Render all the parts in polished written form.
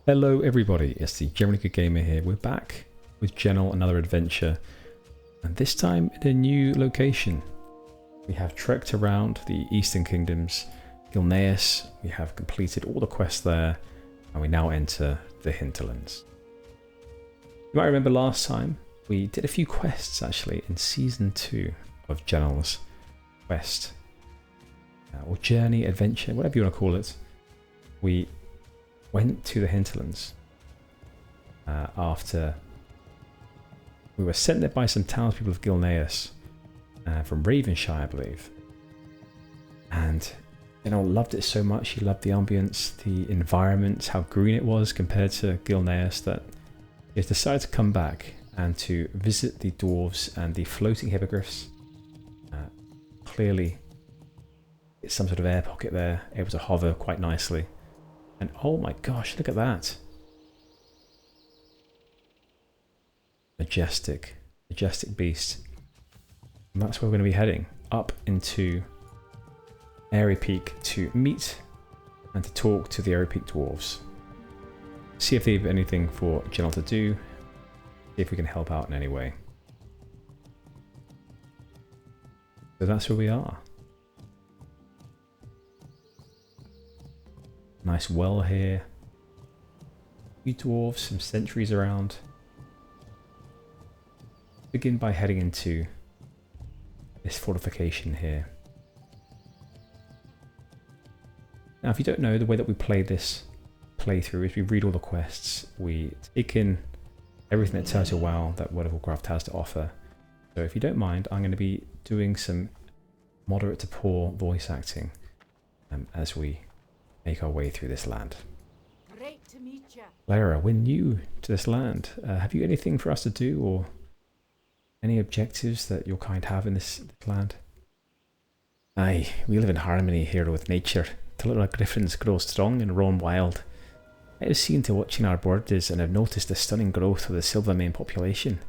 Hello everybody, it's the GenerallyGoodGamer here. We're back with Gennal, another adventure, and this time in a new location. We have trekked around the Eastern Kingdoms, Gilneas, we have completed all the quests there, and we now enter the Hinterlands. You might remember last time, we did a few quests actually in Season 2 of Gennal's quest, or journey, adventure, whatever you want to call it. We went to the Hinterlands after we were sent there by some townspeople of Gilneas from Ravenshire, I believe. And loved it so much. He loved the ambience, the environment, how green it was compared to Gilneas, that he has decided to come back and to visit the dwarves and the floating hippogriffs. Clearly, it's some sort of air pocket there, able to hover quite nicely. And oh my gosh, look at that. Majestic beast. And that's where we're going to be heading, up into Aerie Peak to meet and to talk to the Aerie Peak dwarves. See if they have anything for Gennal to do, see if we can help out in any way. So that's where we are. Nice well here. A few dwarves, some sentries around. Begin by heading into this fortification here. Now, if you don't know, the way that we play this playthrough is we read all the quests, we take in everything that tells you WoW that World of Warcraft has to offer. So if you don't mind, I'm going to be doing some moderate to poor voice acting as we make our way through this land. Great to meet you. Lara, we're new to this land. Have you anything for us to do, or any objectives that your kind have in this land? Aye, we live in harmony here with nature, till our griffins grow strong and roam wild. I have seen to watching our borders and have noticed the stunning growth of the Silvermane population.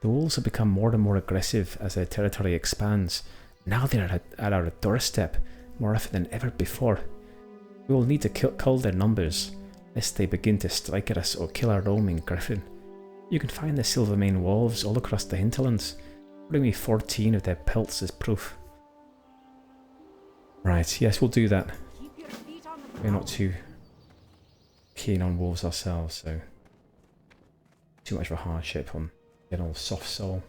The wolves have become more and more aggressive as their territory expands. Now they are at our doorstep more often than ever before. We will need to cull their numbers, lest they begin to strike at us or kill our roaming griffin. You can find the Silvermane wolves all across the Hinterlands. Bring me 14 of their pelts as proof. Right, yes, we'll do that. We're not too keen on wolves ourselves, so too much of a hardship on Gennal's soft soul.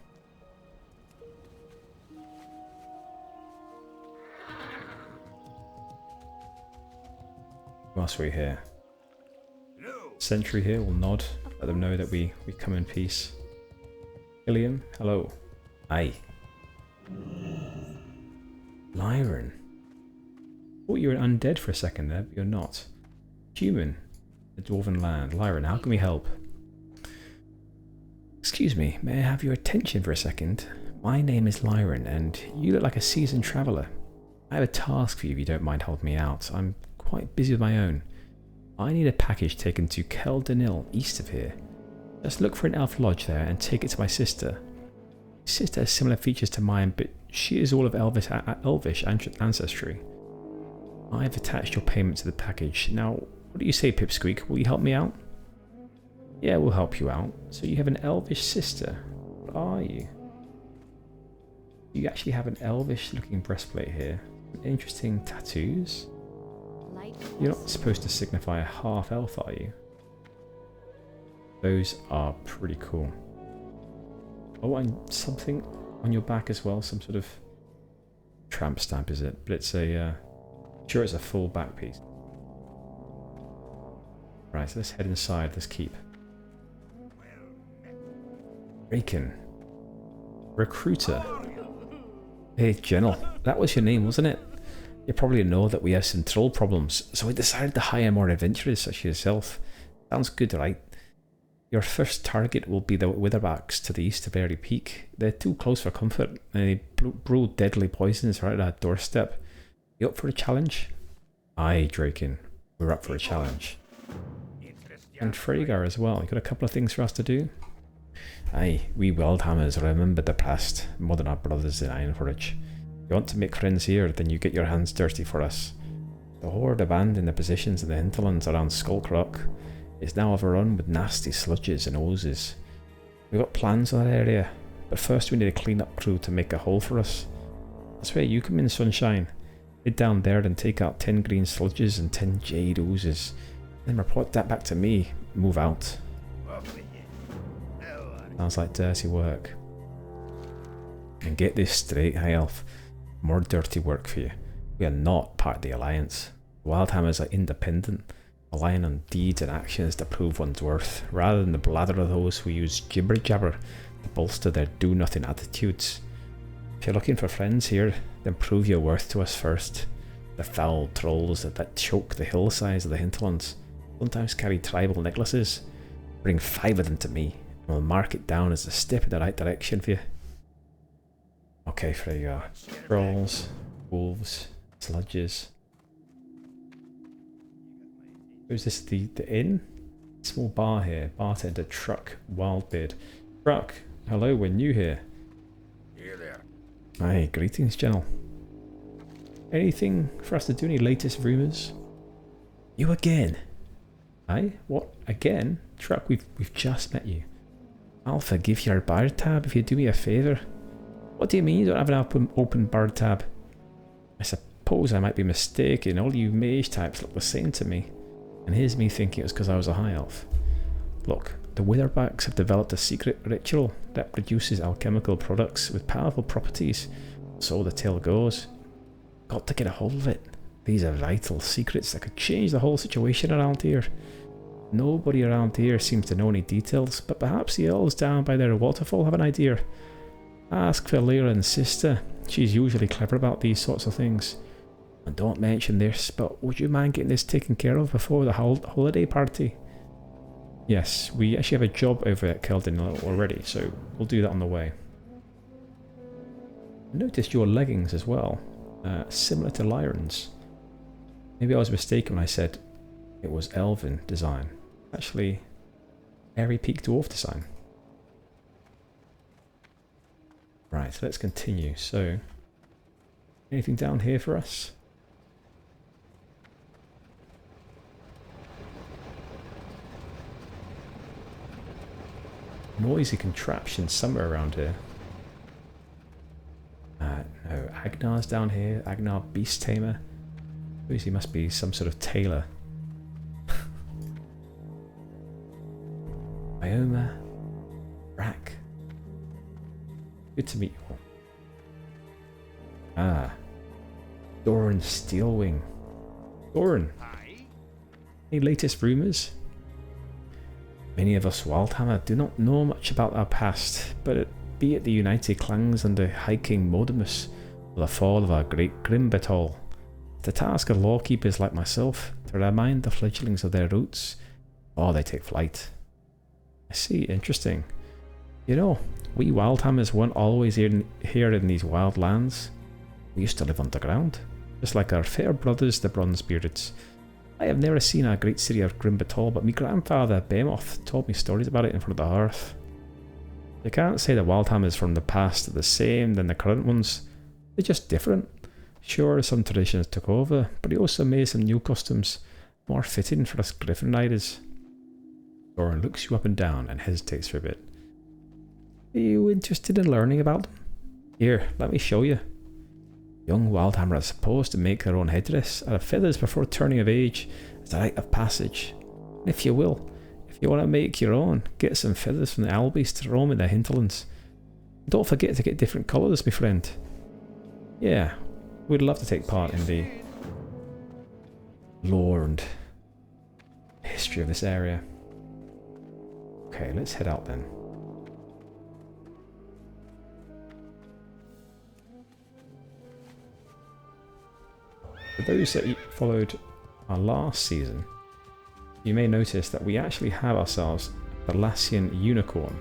Whilst we're here, sentry here will nod, let them know that we come in peace. Ilium, hello. Aye. Lyran. Thought you were undead for a second there, but you're not. Human, the Dwarven land. Lyran, how can we help? Excuse me, may I have your attention for a second? My name is Lyran, and you look like a seasoned traveller. I have a task for you if you don't mind helping me out. I'm quite busy with my own. I need a package taken to Quel'Danil, east of here. Just look for an elf lodge there and take it to my sister. My sister has similar features to mine, but she is all of elvish ancestry. I have attached your payment to the package. Now, what do you say, Pipsqueak? Will you help me out? Yeah, we'll help you out. So you have an elvish sister. What are you? You actually have an elvish looking breastplate here. Interesting tattoos. You're not supposed to signify a half elf, are you? Those are pretty cool. Oh, and something on your back as well, some sort of tramp stamp, is it? But it's a sure, it's a full back piece. Right, so let's head inside this keep. Raken. Recruiter. Hey, Gennal. That was your name, wasn't it? You probably know that we have some troll problems, so I decided to hire more adventurers such as yourself. Sounds good, right? Your first target will be the Witherbacks to the east of Aerie Peak. They're too close for comfort, and they brew deadly poisons right at our doorstep. You up for a challenge? Aye, Draken. We're up for a challenge. And Freygar as well. You got a couple of things for us to do? Aye, we Wildhammers remember the past, more than our brothers in Ironforge. You want to make friends here, then you get your hands dirty for us. The Horde abandoned their positions in the hinterlands around Skullcrock. It's now overrun with nasty sludges and oozes. We've got plans for that area, but first we need a clean-up crew to make a hole for us. That's where you come in, Sunshine. Head down there and take out 10 green sludges and 10 jade oozes. Then report that back to me. Move out. Sounds like dirty work. And get this straight, High Elf. More dirty work for you. We are not part of the Alliance. Wildhammers are independent, relying on deeds and actions to prove one's worth, rather than the blather of those who use jibber-jabber to bolster their do-nothing attitudes. If you're looking for friends here, then prove your worth to us first. The foul trolls that choke the hillsides of the Hinterlands sometimes carry tribal necklaces. Bring 5 of them to me, and we'll mark it down as a step in the right direction for you. Okay, there you go. Trolls, wolves, sludges. Who's this? The inn? Small bar here. Bartender, Truck, Wildbeard. Truck, hello, we're new here. Here there. Aye, greetings, Gennal. Anything for us to do? Any latest rumours? You again? Aye? What? Again? Truck, we've just met you. I'll forgive your bird tab if you do me a favour. What do you mean you don't have an open bird tab? I suppose I might be mistaken. All you mage types look the same to me. And here's me thinking it was because I was a high elf. Look, the Witherbacks have developed a secret ritual that produces alchemical products with powerful properties. So the tale goes. Got to get a hold of it. These are vital secrets that could change the whole situation around here. Nobody around here seems to know any details, but perhaps the elves down by their waterfall have an idea. Ask for Lyra's sister. She's usually clever about these sorts of things. And don't mention this, but would you mind getting this taken care of before the holiday party? Yes, we actually have a job over at Quel'Danil already, so we'll do that on the way. I noticed your leggings as well, similar to Lyran's. Maybe I was mistaken when I said it was Elven design. Actually, Aerie Peak Dwarf design. Right, let's continue. So, anything down here for us? Noisy contraption somewhere around here. No, Agnar's down here. Agnar Beast Tamer. He must be some sort of tailor. Ioma. Rack. Good to meet you all. Ah. Doran Steelwing. Doran. Any latest rumours? Many of us Wildhammer do not know much about our past, but be it the united clans under High King Modimus, or the fall of our great Grimbatol, it's the task of lawkeepers like myself to remind the fledglings of their roots, or they take flight. I see, interesting. You know, we Wildhammers weren't always here in these wild lands. We used to live underground, just like our fair brothers the Bronzebeards. I have never seen a great city of Grimbatol, but my grandfather Behemoth told me stories about it in front of the hearth. You can't say the Wildhammers from the past are the same than the current ones. They're just different. Sure, some traditions took over, but he also made some new customs more fitting for us Griffin Riders. Doran looks you up and down and hesitates for a bit. Are you interested in learning about them? Here, let me show you. Young Wildhammer are supposed to make their own headdress out of feathers before turning of age as a rite of passage. And if you want to make your own, get some feathers from the Albies to roam in the Hinterlands. Don't forget to get different colours, my friend. Yeah, we'd love to take part in the lore and history of this area. Okay, let's head out then. For those that followed our last season, you may notice that we actually have ourselves a Thalassian unicorn,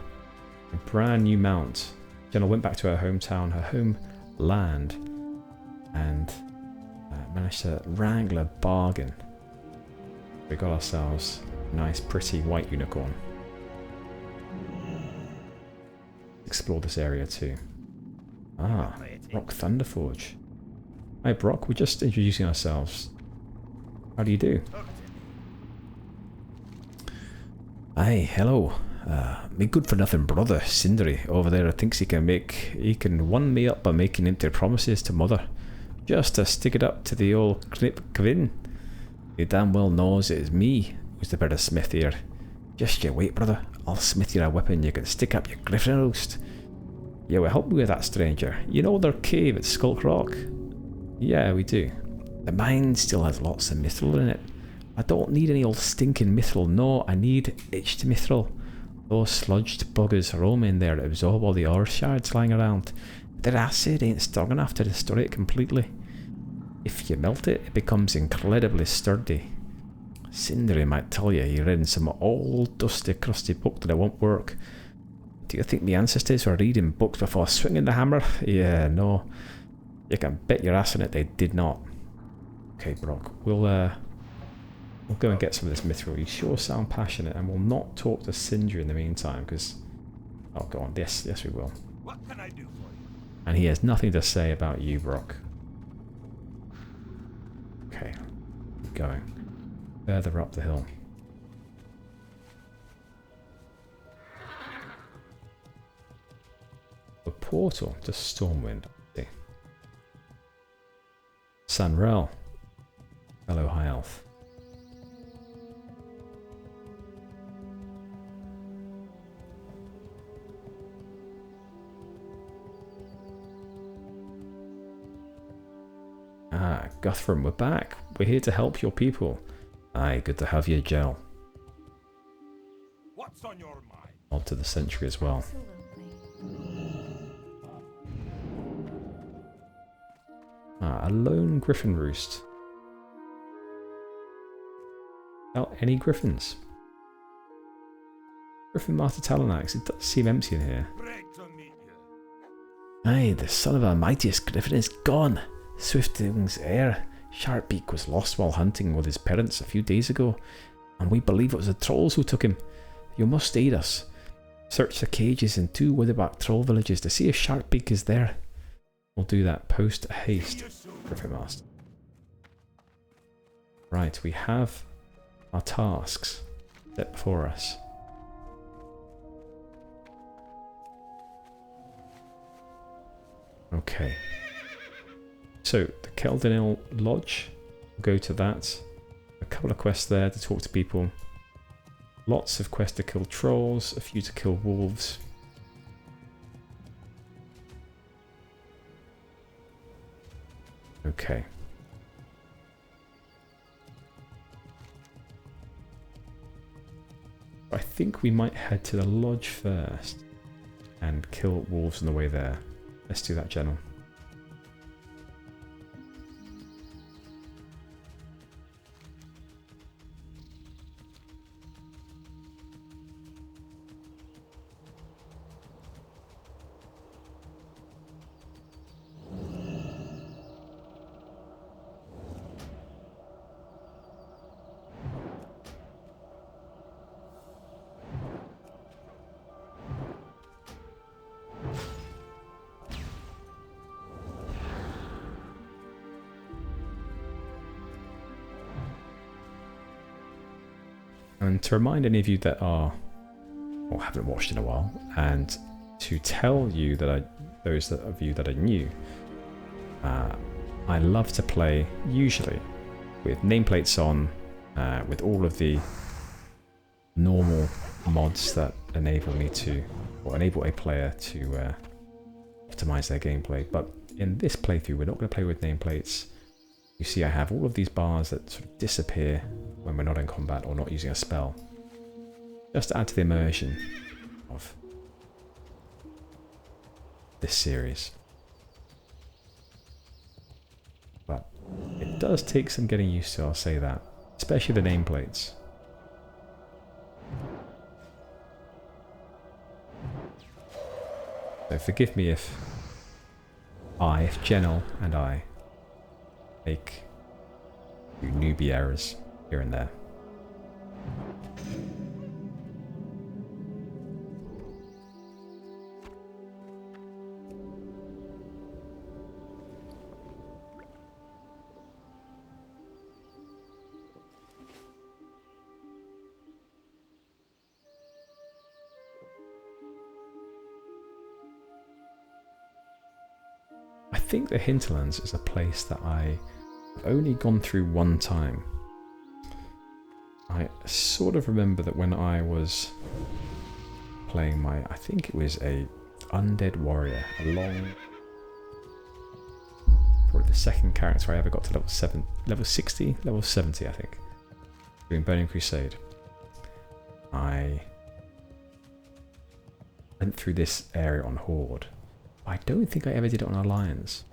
a brand new mount. Gennal went back to her hometown, her homeland, and managed to wrangle a bargain. We got ourselves a nice, pretty white unicorn. Explore this area too. Ah, Rock Thunderforge. Hi Brock, we're just introducing ourselves. How do you do? Aye, hello. Me good for nothing brother, Sindri, over there thinks he can one me up by making empty promises to mother. Just to stick it up to the old Knip Kvin. He damn well knows it is me who's the better smith here. Just you wait, brother. I'll smith you a weapon you can stick up your griffin roast. Yeah, well, help me with that, stranger. You know their cave at Skulk Rock? Yeah, we do. The mine still has lots of mithril in it. I don't need any old stinking mithril, no, I need itched mithril. Those sludged buggers roam in there to absorb all the ore shards lying around. Their acid ain't strong enough to destroy it completely. If you melt it, it becomes incredibly sturdy. Sindri might tell you he read in some old dusty crusty book that it won't work. Do you think the ancestors were reading books before swinging the hammer? Yeah, no. You can bet your ass on it they did not. Okay, Brock, we'll go and get some of this mithril. You sure sound passionate, and we'll not talk to Sindri in the meantime, because... Oh, go on. Yes, we will. What can I do for you? And he has nothing to say about you, Brock. Okay, keep going. Further up the hill. A portal to Stormwind. Okay. Sanrel. Hello, High Elf. Ah, Guthrum, we're back. We're here to help your people. Aye, good to have you, Gel. What's on your mind? On to the Sentry as well. Ah, a lone griffin roost. Without any griffins. Griffin Master Talanax, it does seem empty in here. Great to meet you. Aye, the son of our mightiest griffin is gone. Swiftwing's heir, Sharpbeak, was lost while hunting with his parents a few days ago, and we believe it was the trolls who took him. You must aid us. Search the cages in 2 Witherback troll villages to see if Sharpbeak is there. We'll do that post haste, Griffin Master. Right, we have our tasks set before us. Okay. So, the Quel'Danil Lodge, we'll go to that. A couple of quests there to talk to people. Lots of quests to kill trolls, a few to kill wolves. Okay. I think we might head to the lodge first and kill wolves on the way there. Let's do that, Gennal. And to remind any of you that are, or haven't watched in a while, and to tell you that those of you that are new, I love to play usually with nameplates on, with all of the normal mods that enable me to, or enable a player to optimize their gameplay. But in this playthrough, we're not going to play with nameplates. You see I have all of these bars that sort of disappear when we're not in combat or not using a spell. Just to add to the immersion of this series. But it does take some getting used to, I'll say that. Especially the nameplates. So forgive me if Gennal and I make a few newbie errors here and there. think the Hinterlands is a place that I've only gone through one time. I sort of remember that when I was playing I think it was a undead warrior, probably the second character I ever got to level 70 I think, doing Burning Crusade. I went through this area on Horde. I don't think I ever did it on Alliance.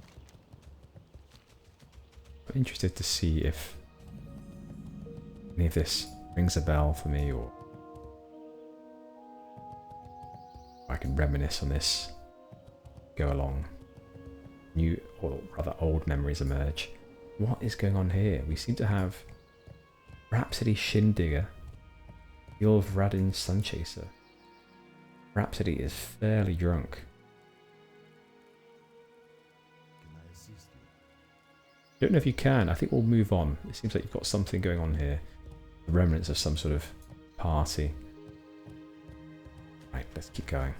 I'm interested to see if any of this rings a bell for me, or I can reminisce on this, go along. New, or rather old memories emerge. What is going on here? We seem to have Rhapsody Shindigger, Yul Radin Sunchaser. Rhapsody is fairly drunk. Don't know if you can. I think we'll move on. It seems like you've got something going on here. The remnants of some sort of party. Right, let's keep going.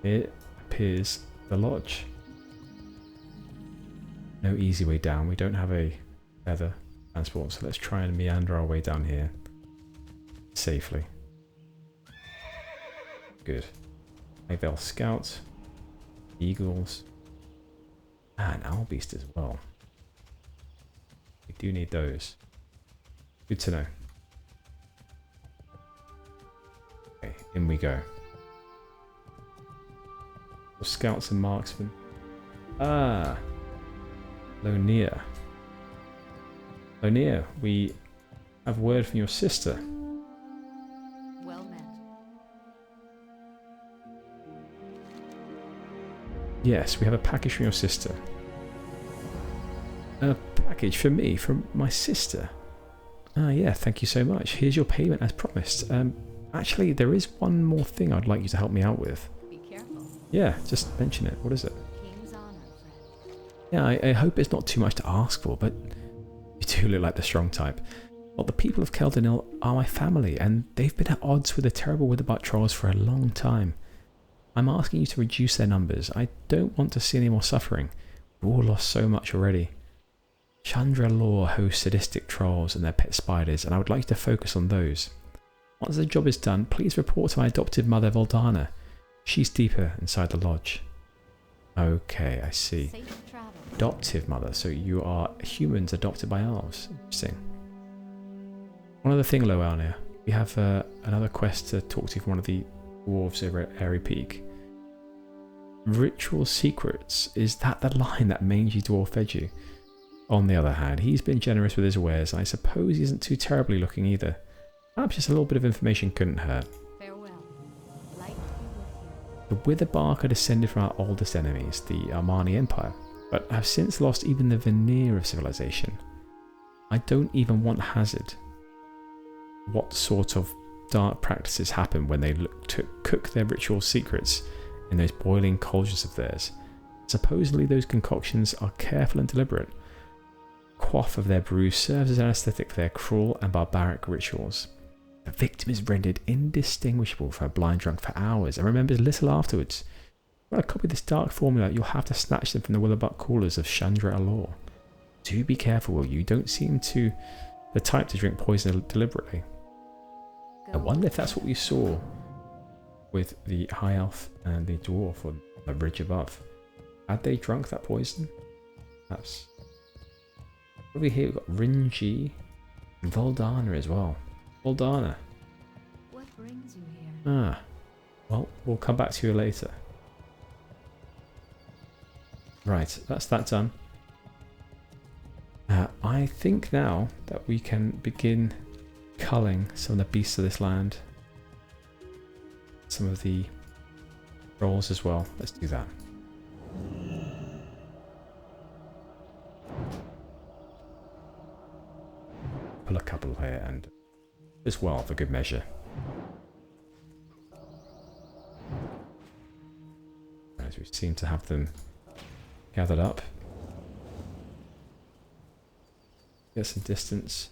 Here appears the lodge. No easy way down. We don't have a feather transport, so let's try and meander our way down here safely. Good. Mayvale Scout, Eagles, and Owl Beast as well. We do need those. Good to know. Okay, in we go. Scouts and marksmen. Ah, Lonia. Lonia, we have word from your sister. Well met. Yes, we have a package from your sister. A package for me from my sister. Ah, yeah, thank you so much. Here's your payment as promised. Actually, there is one more thing I'd like you to help me out with. Be careful. Yeah, just mention it. What is it? King's honor, friend. Yeah, I hope it's not too much to ask for, but you do look like the strong type. Well, the people of Quel'Danil are my family, and they've been at odds with the terrible Witherbutt trolls for a long time. I'm asking you to reduce their numbers. I don't want to see any more suffering. We've all lost so much already. Chandra Law hosts sadistic trolls and their pet spiders, and I would like you to focus on those. Once the job is done, please report to my adoptive mother, Nordannar. She's deeper inside the lodge. Okay, I see. Safe travel. Adoptive mother, so you are humans adopted by elves. Interesting. One other thing, Loania. We have another quest to talk to you from one of the Dwarves of Aerie Peak. Ritual secrets. Is that the line that mangy dwarf fed you? On the other hand, he's been generous with his wares. I suppose he isn't too terribly looking either. Perhaps just a little bit of information couldn't hurt. Farewell. Light be with you. The Witherbark are descended from our oldest enemies, the Armani Empire, but have since lost even the veneer of civilization. I don't even want hazard. What sort of dark practices happen when they look to cook their ritual secrets in those boiling cauldrons of theirs? Supposedly those concoctions are careful and deliberate. Quaff of their brew serves as an anesthetic for their cruel and barbaric rituals. The victim is rendered indistinguishable from a blind drunk for hours and remembers little afterwards. If you want to copy this dark formula, you'll have to snatch them from the Witherbutt coolers of Chandra Law. Do be careful, will you? Don't seem to the type to drink poison deliberately. I wonder if that's what we saw with the High Elf and the Dwarf on the bridge above. Had they drunk that poison? Perhaps. Over here we've got Rinji and Nordannar as well. Nordannar. What brings you here? Ah. Well, we'll come back to you later. Right, that's that done. I think now that we can begin culling some of the beasts of this land. Some of the rolls as well. Let's do that. Pull a couple here and as well for good measure. As we seem to have them gathered up. Get some distance.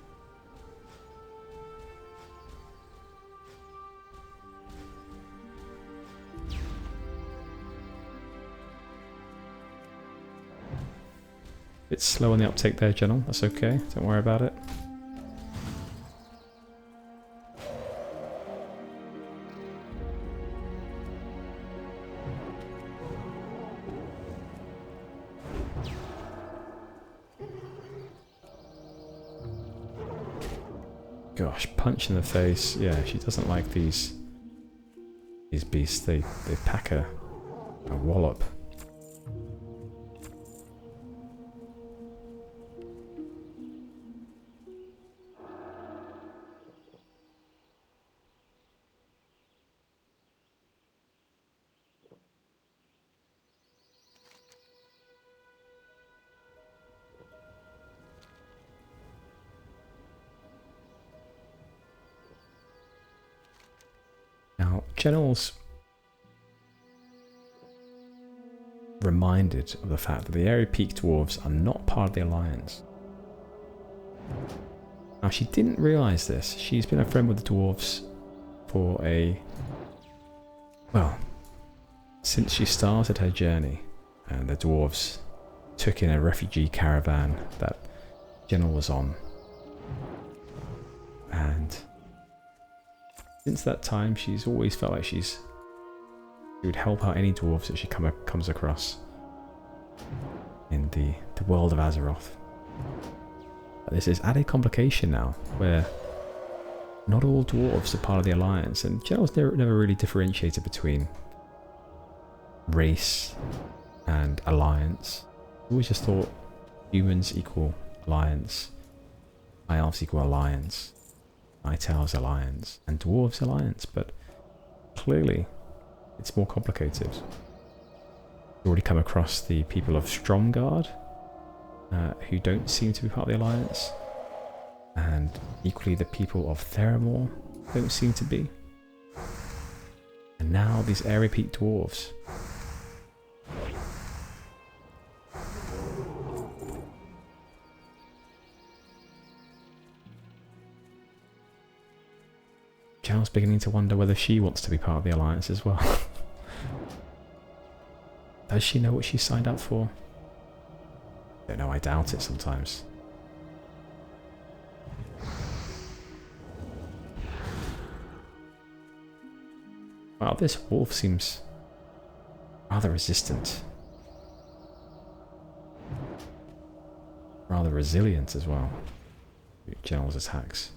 Bit slow on the uptake there, Gennal. That's okay. Don't worry about it. Gosh, punch in the face. Yeah, she doesn't like these beasts. They pack a wallop. Now, Gennal's reminded of the fact that the Aerie Peak Dwarves are not part of the Alliance. Now, she didn't realise this. She's been a friend with the Dwarves for well, since she started her journey. And the Dwarves took in a refugee caravan that Gennal was on. And since that time, she's always felt like she would help out any dwarves that she comes across in the world of Azeroth. But there's this added complication now, where not all dwarves are part of the Alliance, and Gennal's never really differentiated between race and Alliance. Always just thought humans equal Alliance, High Elves equal Alliance, Night Elves Alliance, and Dwarves Alliance, but clearly it's more complicated. We've already come across the people of Stromgarde, who don't seem to be part of the Alliance, and equally the people of Theramore don't seem to be. And now these Aerie Peak Dwarves. Gennal's beginning to wonder whether she wants to be part of the Alliance as well. Does she know what she signed up for? I don't know, I doubt it sometimes. Wow, this wolf seems rather resistant. Rather resilient as well. Gennal's attacks.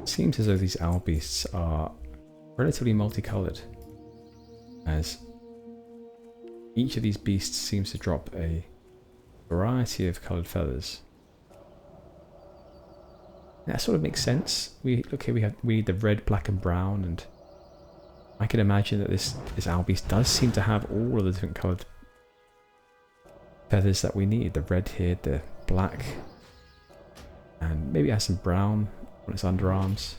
Seems as though these owl beasts are relatively multicolored, as each of these beasts seems to drop a variety of coloured feathers. That sort of makes sense. Look here, we need the red, black, and brown, and I can imagine that this owl beast does seem to have all of the different coloured feathers that we need. The red here, the black, and maybe it has some brown on its underarms.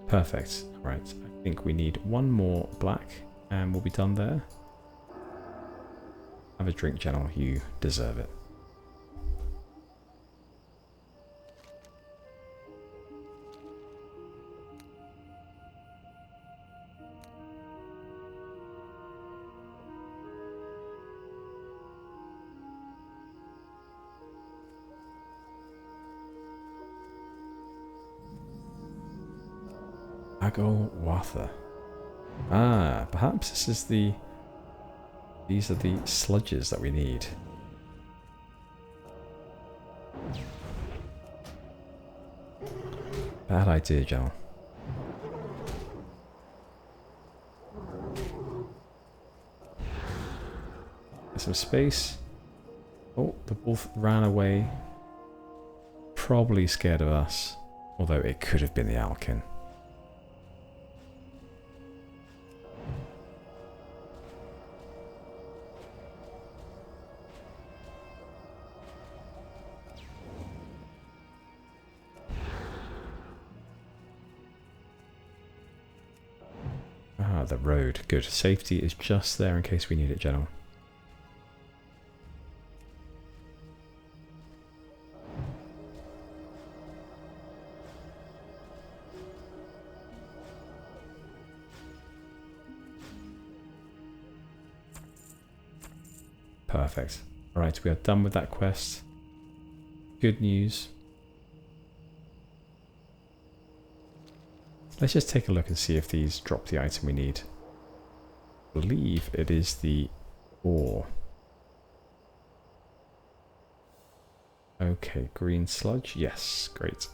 Perfect. Right, I think we need one more black and we'll be done there. Have a drink, Gennal. You deserve it. Watha. Ah, perhaps these are the sludges that we need. Bad idea, Gennal. Get some space. Oh, the wolf ran away. Probably scared of us. Although it could have been the Alkin. Ah, the road. Good. Safety is just there in case we need it, Gennal. Perfect. Alright, we are done with that quest. Good news. Let's just take a look and see if these drop the item we need. I believe it is the ore. Okay, green sludge. Yes, great.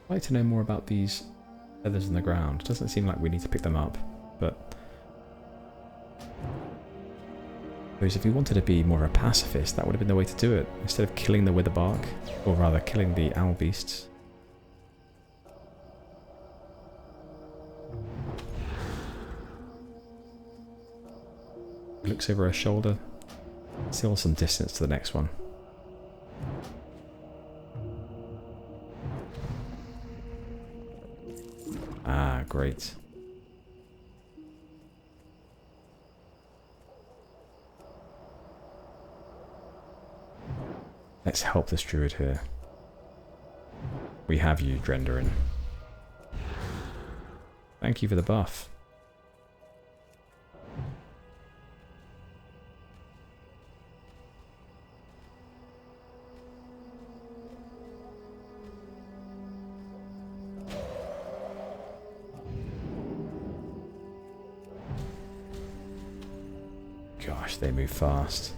I'd like to know more about these feathers in the ground. It doesn't seem like we need to pick them up, but if we wanted to be more of a pacifist, that would have been the way to do it. Instead of killing the witherbark, or rather killing the owl beasts. He looks over her shoulder. Still some distance to the next one. Ah, great. Let's help this druid here. We have you, Drendarin. Thank you for the buff. Gosh, they move fast.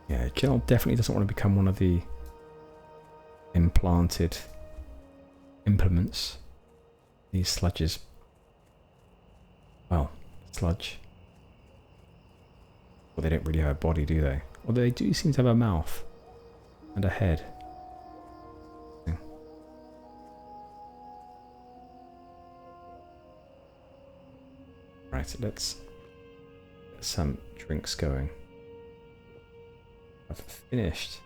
Yeah, Gennal definitely doesn't want to become one of the implanted implements. These sludges. Well, sludge. Well, they don't really have a body, do they? Although they do seem to have a mouth and a head. Right, let's get some drinks going. I've finished.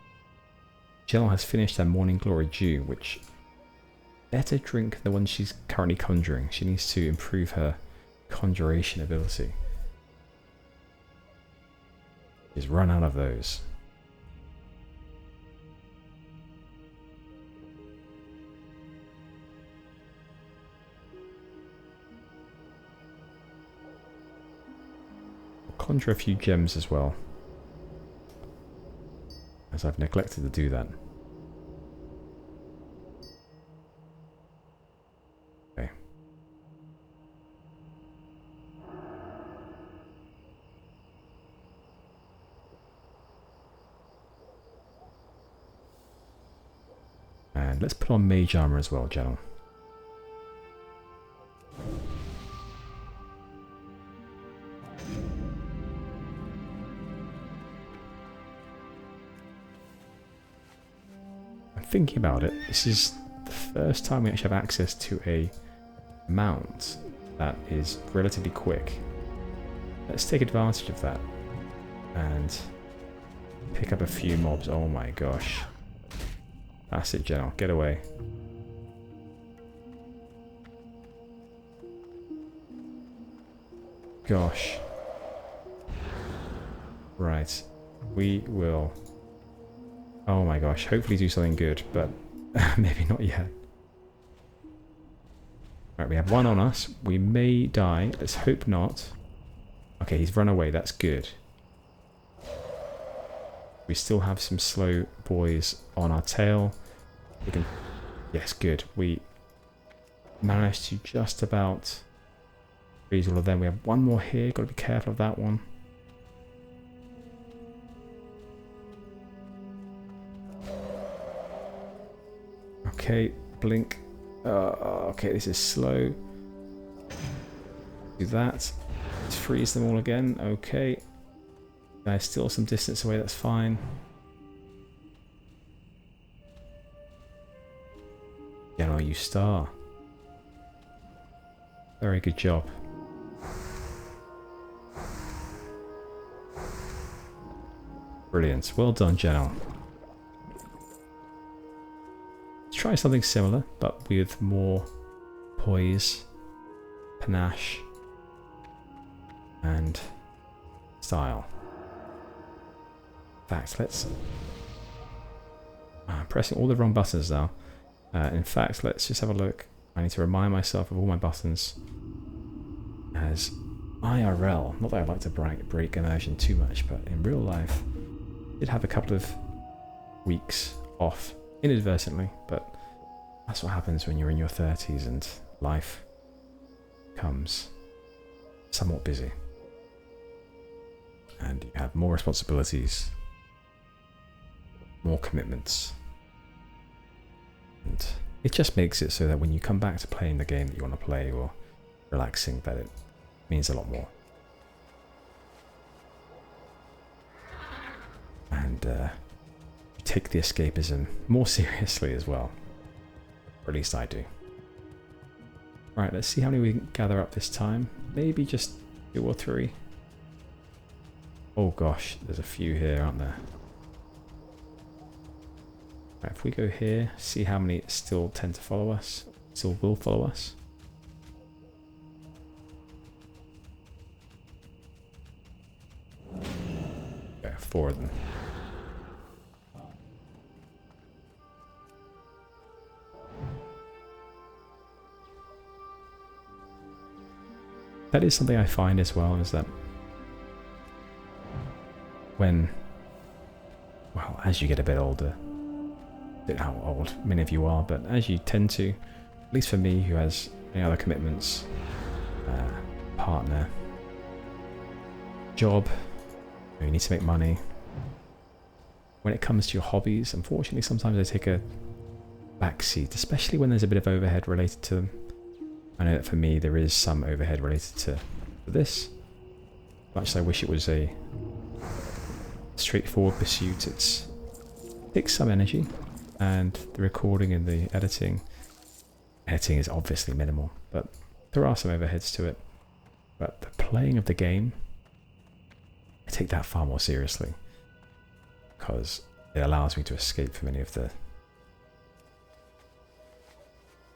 Gennal has finished her Morning Glory Dew, which better drink than the one she's currently conjuring. She needs to improve her conjuration ability. She's run out of those. I'll conjure a few gems as well, as I've neglected to do that. Okay. And let's put on Mage armor as well, Gennal. Thinking about it, this is the first time we actually have access to a mount that is relatively quick. Let's take advantage of that and pick up a few mobs. Oh my gosh. That's it, Gennal. Get away. gosh. Right. We will... Oh my gosh. Hopefully do something good, but maybe not yet. Right, we have one on us. We may die. Let's hope not. Okay, he's run away. That's good. We still have some slow boys on our tail. We can... Yes, good. We managed to just about freeze all of them. We have one more here. Got to be careful of that one. Okay, blink. Okay, this is slow. Do that. Let's freeze them all again. Okay. There's still some distance away, that's fine. Gennal, you star. Very good job. Brilliant. Well done, Gennal. Let's try something similar, but with more poise, panache, and style. In fact, let's... I'm pressing all the wrong buttons now. In fact, let's just have a look. I need to remind myself of all my buttons as IRL. Not that I like to break immersion too much, but in real life, I did have a couple of weeks off inadvertently, but that's what happens when you're in your 30s and life becomes somewhat busy. And you have more responsibilities, more commitments. And it just makes it so that when you come back to playing the game that you want to play or relaxing, that it means a lot more. And you take the escapism more seriously as well. Or at least I do. Right, let's see how many we can gather up this time. Maybe just 2 or 3. Oh gosh, there's a few here, aren't there? Right, if we go here, see how many still tend to follow us, still will follow us. Okay, 4 of them. That is something I find as well, is that when, well, as you get a bit older, I don't know how old many of you are, but as you tend to, at least for me who has any other commitments, partner, job, you need to make money. When it comes to your hobbies, unfortunately sometimes they take a backseat, especially when there's a bit of overhead related to them. I know that for me there is some overhead related to this. Much as I wish it was a straightforward pursuit, it takes some energy, and the recording and the editing is obviously minimal, but there are some overheads to it. But the playing of the game, I take that far more seriously, because it allows me to escape from any of the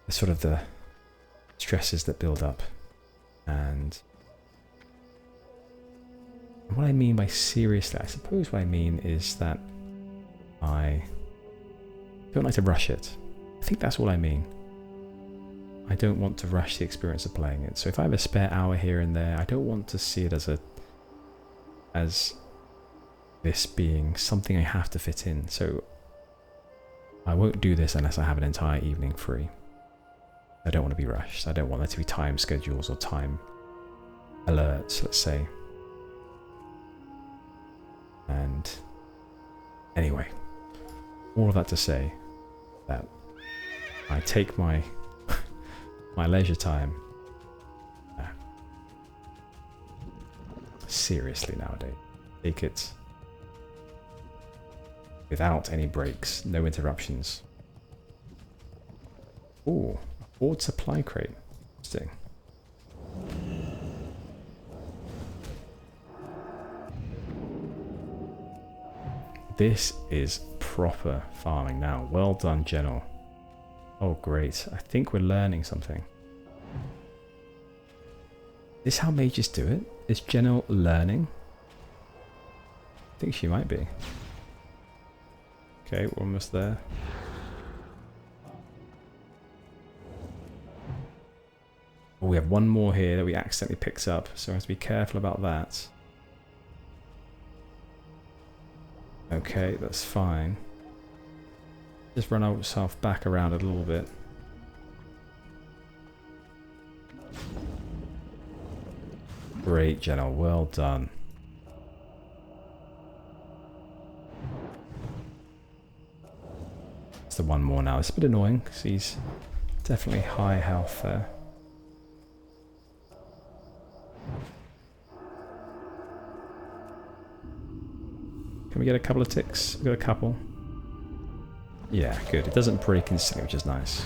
sort of the stresses that build up. And what I mean by seriously, I suppose what I mean is that I don't like to rush it. I think that's all I mean. I don't want to rush the experience of playing it. So if I have a spare hour here and there, I don't want to see it as this being something I have to fit in. So I won't do this unless I have an entire evening free. I don't want to be rushed. I don't want there to be time schedules or time alerts, let's say. And anyway, all of that to say that I take my my leisure time seriously nowadays. Take it without any breaks, no interruptions. Ooh, a board supply crate. Interesting. This is proper farming now. Well done, Gennal. Oh, great. I think we're learning something. Is this how mages do it? Is Gennal learning? I think she might be. Okay, we're almost there. Oh, we have one more here that we accidentally picked up, so I have to be careful about that. Okay, that's fine. Just run ourselves back around a little bit. Great, Gennal. Well done. It's the one more now. It's a bit annoying because he's definitely high health there. Can we get a couple of ticks? We've got a couple. Yeah, good. It doesn't break instantly, which is nice.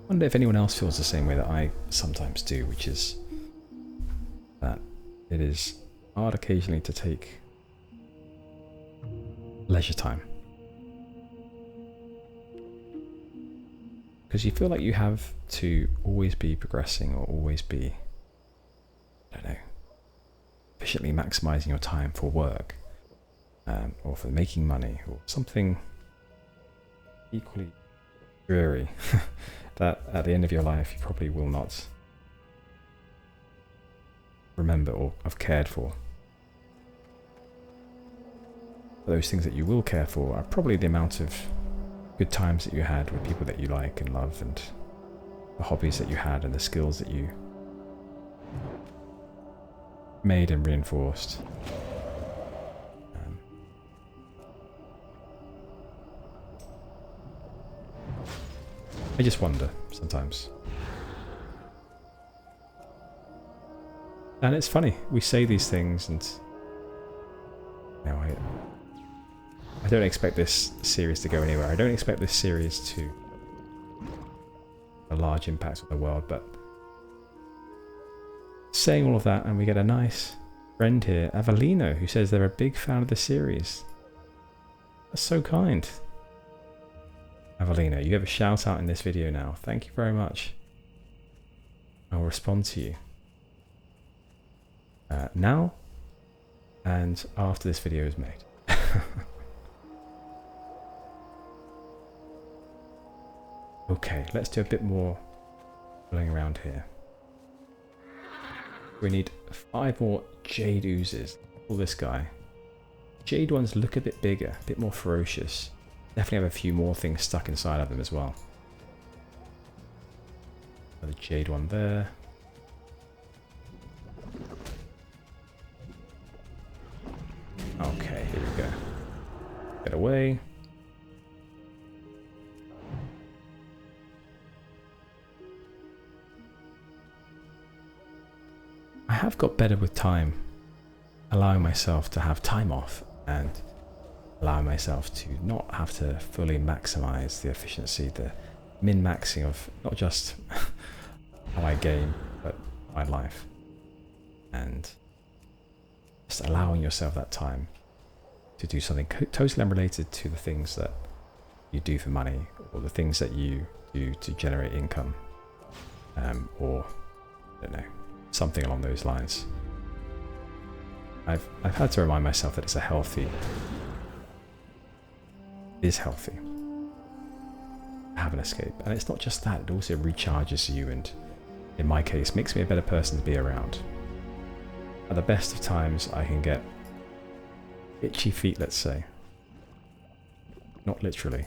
I wonder if anyone else feels the same way that I sometimes do, which is that it is hard occasionally to take leisure time. Because you feel like you have to always be progressing or always be, I don't know, efficiently maximizing your time for work or for making money or something equally dreary. That at the end of your life you probably will not remember or have cared for. But those things that you will care for are probably the amount of good times that you had with people that you like and love, and the hobbies that you had and the skills that you made and reinforced. I just wonder sometimes. And it's funny, we say these things and you know, I don't expect this series to go anywhere. I don't expect this series to a large impact on the world, but saying all of that, and we get a nice friend here, Avelino, who says they're a big fan of the series. That's so kind. Avelino, you have a shout out in this video now. Thank you very much. I'll respond to you now and after this video is made. Okay, let's do a bit more pulling around here. We need 5 more Jade Oozes. Pull this guy. Jade ones look a bit bigger, a bit more ferocious. Definitely have a few more things stuck inside of them as well. Another Jade one there. Okay, here we go. Get away. I have got better with time, allowing myself to have time off and allowing myself to not have to fully maximize the efficiency, the min-maxing of not just how I game, but my life. And just allowing yourself that time to do something totally unrelated to the things that you do for money or the things that you do to generate income, or I don't know, something along those lines. I've had to remind myself that it's healthy to have an escape, and it's not just that, it also recharges you and in my case makes me a better person to be around. At the best of times I can get itchy feet, let's say, not literally,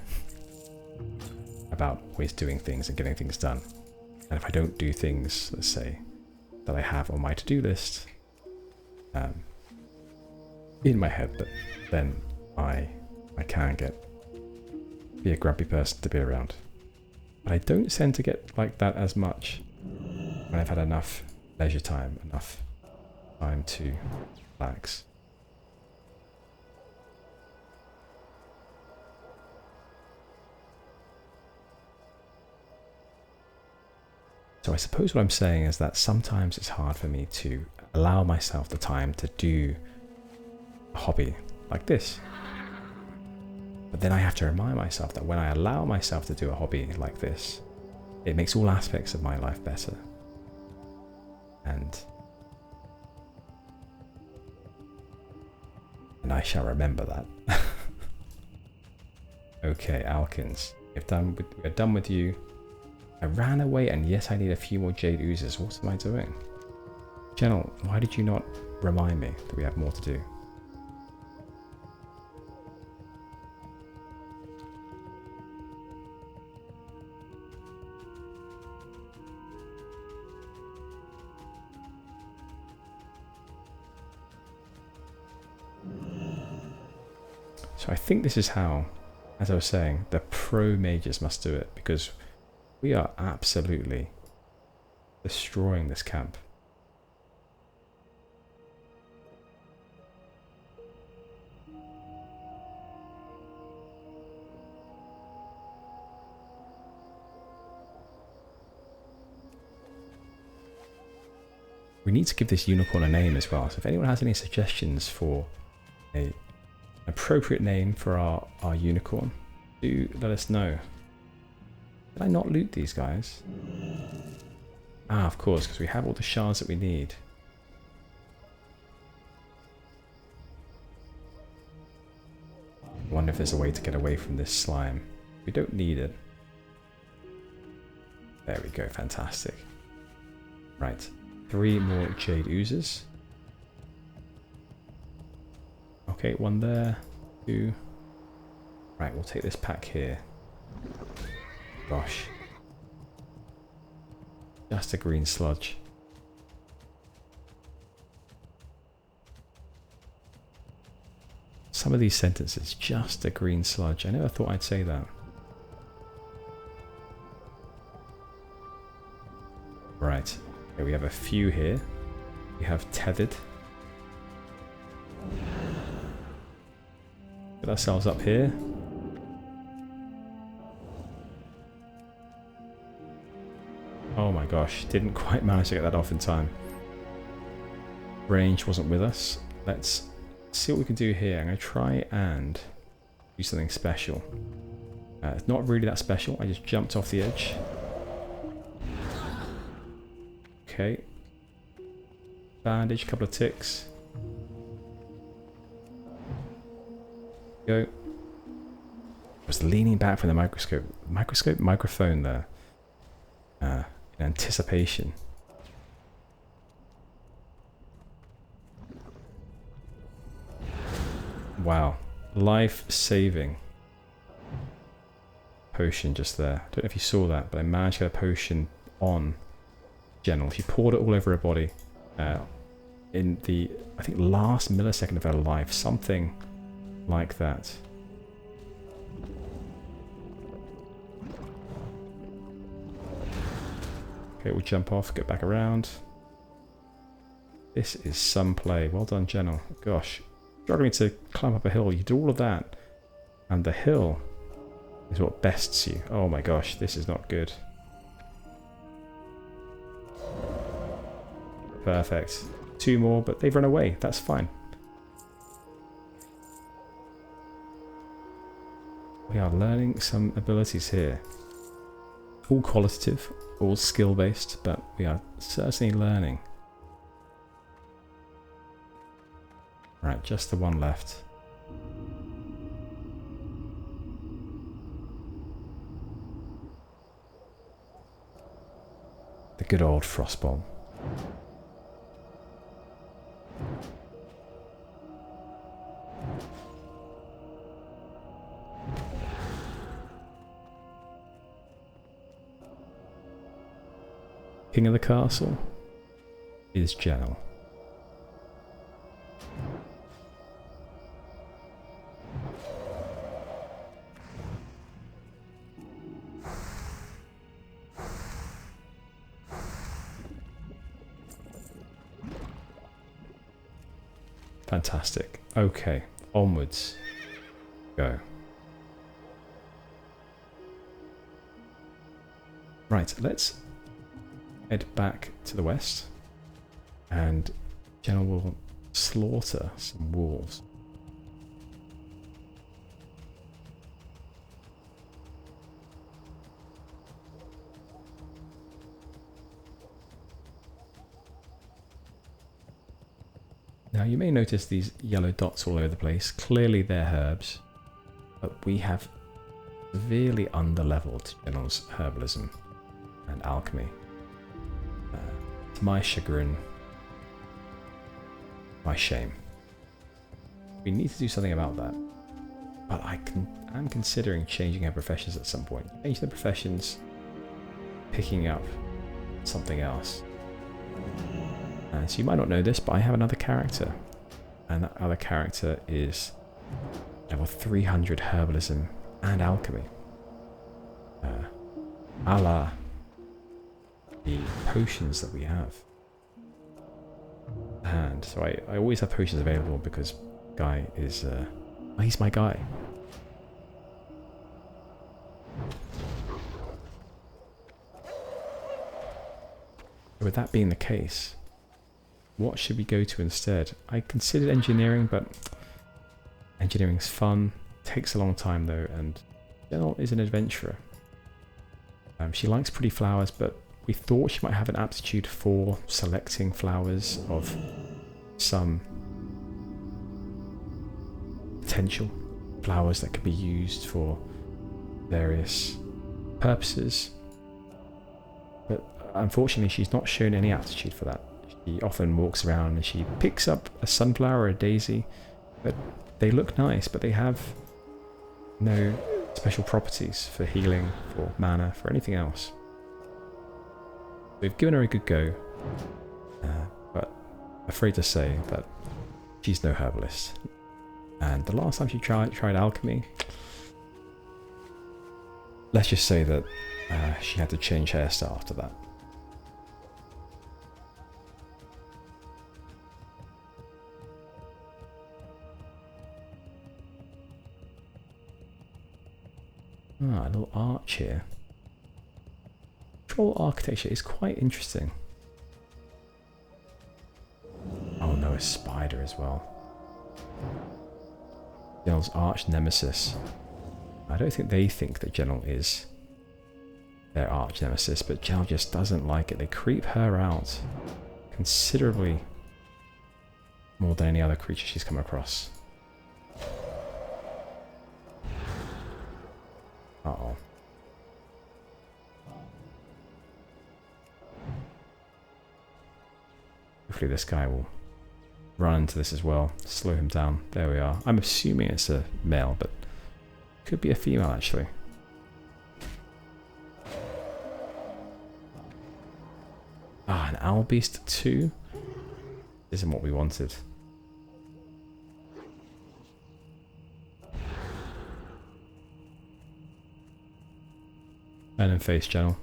about always doing things and getting things done, and if I don't do things, let's say, that I have on my to-do list in my head, but then I can be a grumpy person to be around. But I don't tend to get like that as much when I've had enough leisure time, enough time to relax. So I suppose what I'm saying is that sometimes it's hard for me to allow myself the time to do a hobby like this. But then I have to remind myself that when I allow myself to do a hobby like this, it makes all aspects of my life better. And I shall remember that. Okay, Alkins. We're done with you. I ran away and yes, I need a few more jade oozes. What am I doing? Gennal, why did you not remind me that we have more to do? So I think this is how, as I was saying, the pro mages must do it, because we are absolutely destroying this camp. We need to give this unicorn a name as well, so if anyone has any suggestions for an appropriate name for our unicorn, do let us know. Did I not loot these guys? Ah, of course, because we have all the shards that we need. I wonder if there's a way to get away from this slime. We don't need it. There we go, fantastic. Right, 3 more jade oozes. Okay, 1 there, 2. Right, we'll take this pack here. Gosh. Just a green sludge. Some of these sentences, just a green sludge. I never thought I'd say that. Right, okay, we have a few here. We have tethered. Get ourselves up here. Oh my gosh, didn't quite manage to get that off in time. Range wasn't with us. Let's see what we can do here. I'm going to try and do something special. It's not really that special. I just jumped off the edge. Okay. Bandage, couple of ticks. Go. I was leaning back from the microphone there. In anticipation. Wow. Life-saving potion just there. Don't know if you saw that, but I managed to get a potion on Gennal. She poured it all over her body in the, I think, last millisecond of her life. Something like that. Okay, we'll jump off, get back around. This is some play. Well done, Gennal. Gosh. Struggling to climb up a hill. You do all of that. And the hill is what bests you. Oh my gosh, this is not good. Perfect. 2 more, but they've run away. That's fine. We are learning some abilities here. All qualitative, all skill-based, but we are certainly learning. Right, just the one left. The good old frostbomb. King of the castle is Gennal. Fantastic. Okay, onwards. Go. Right, let's head back to the west, and Gennal will slaughter some wolves. Now you may notice these yellow dots all over the place. Clearly they're herbs, but we have severely underleveled Gennal's Herbalism and Alchemy. To my chagrin, my shame. We need to do something about that. But I'm considering changing our professions at some point. Change the professions, picking up something else. So you might not know this, but I have another character. And that other character is level 300 Herbalism and Alchemy. A la the potions that we have. And so I always have potions available because guy is he's my guy. With that being the case, what should we go to instead? I considered engineering, but engineering's fun, takes a long time though, and Gennal is an adventurer. She likes pretty flowers, but we thought she might have an aptitude for selecting flowers of some potential. Flowers that could be used for various purposes. But unfortunately, she's not shown any aptitude for that. She often walks around and she picks up a sunflower or a daisy, but they look nice, but they have no special properties for healing, for mana, for anything else. We've given her a good go, but afraid to say that she's no herbalist. And the last time she tried alchemy, let's just say that she had to change hairstyle after that. A little arch here. Troll architecture is quite interesting. Oh no, a spider as well. Gennal's arch nemesis. I don't think they think that Gennal is their arch nemesis, but Gennal just doesn't like it. They creep her out considerably more than any other creature she's come across. Uh-oh. Hopefully this guy will run into this as well. Slow him down. There we are. I'm assuming it's a male, but could be a female actually. An owl beast too? Isn't what we wanted. Turn and face Gennal.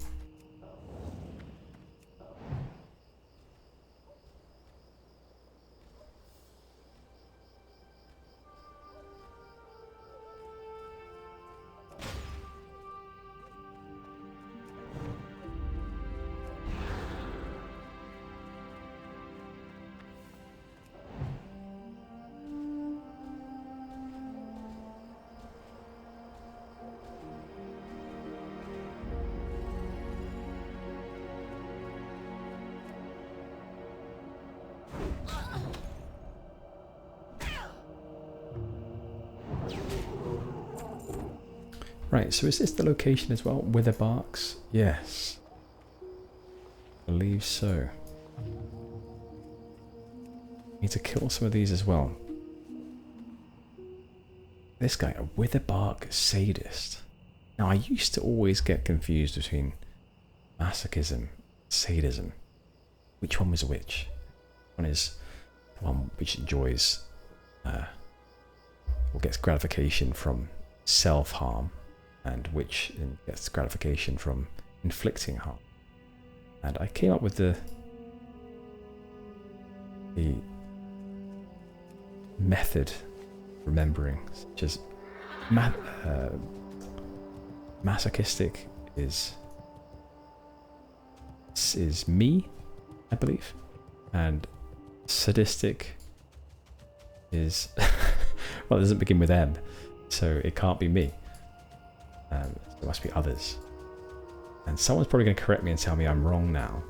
Right, so is this the location as well? Witherbarks? Yes. I believe so. Need to kill some of these as well. This guy, a Witherbark sadist. Now, I used to always get confused between masochism and sadism. Which one was which? One is the one which enjoys or gets gratification from self-harm, and which gets gratification from inflicting harm. And I came up with the method remembering, such as masochistic is Sadness is me, I believe. And sadistic is... well, it doesn't begin with M, so it can't be me. There must be others. And someone's probably going to correct me and tell me I'm wrong now.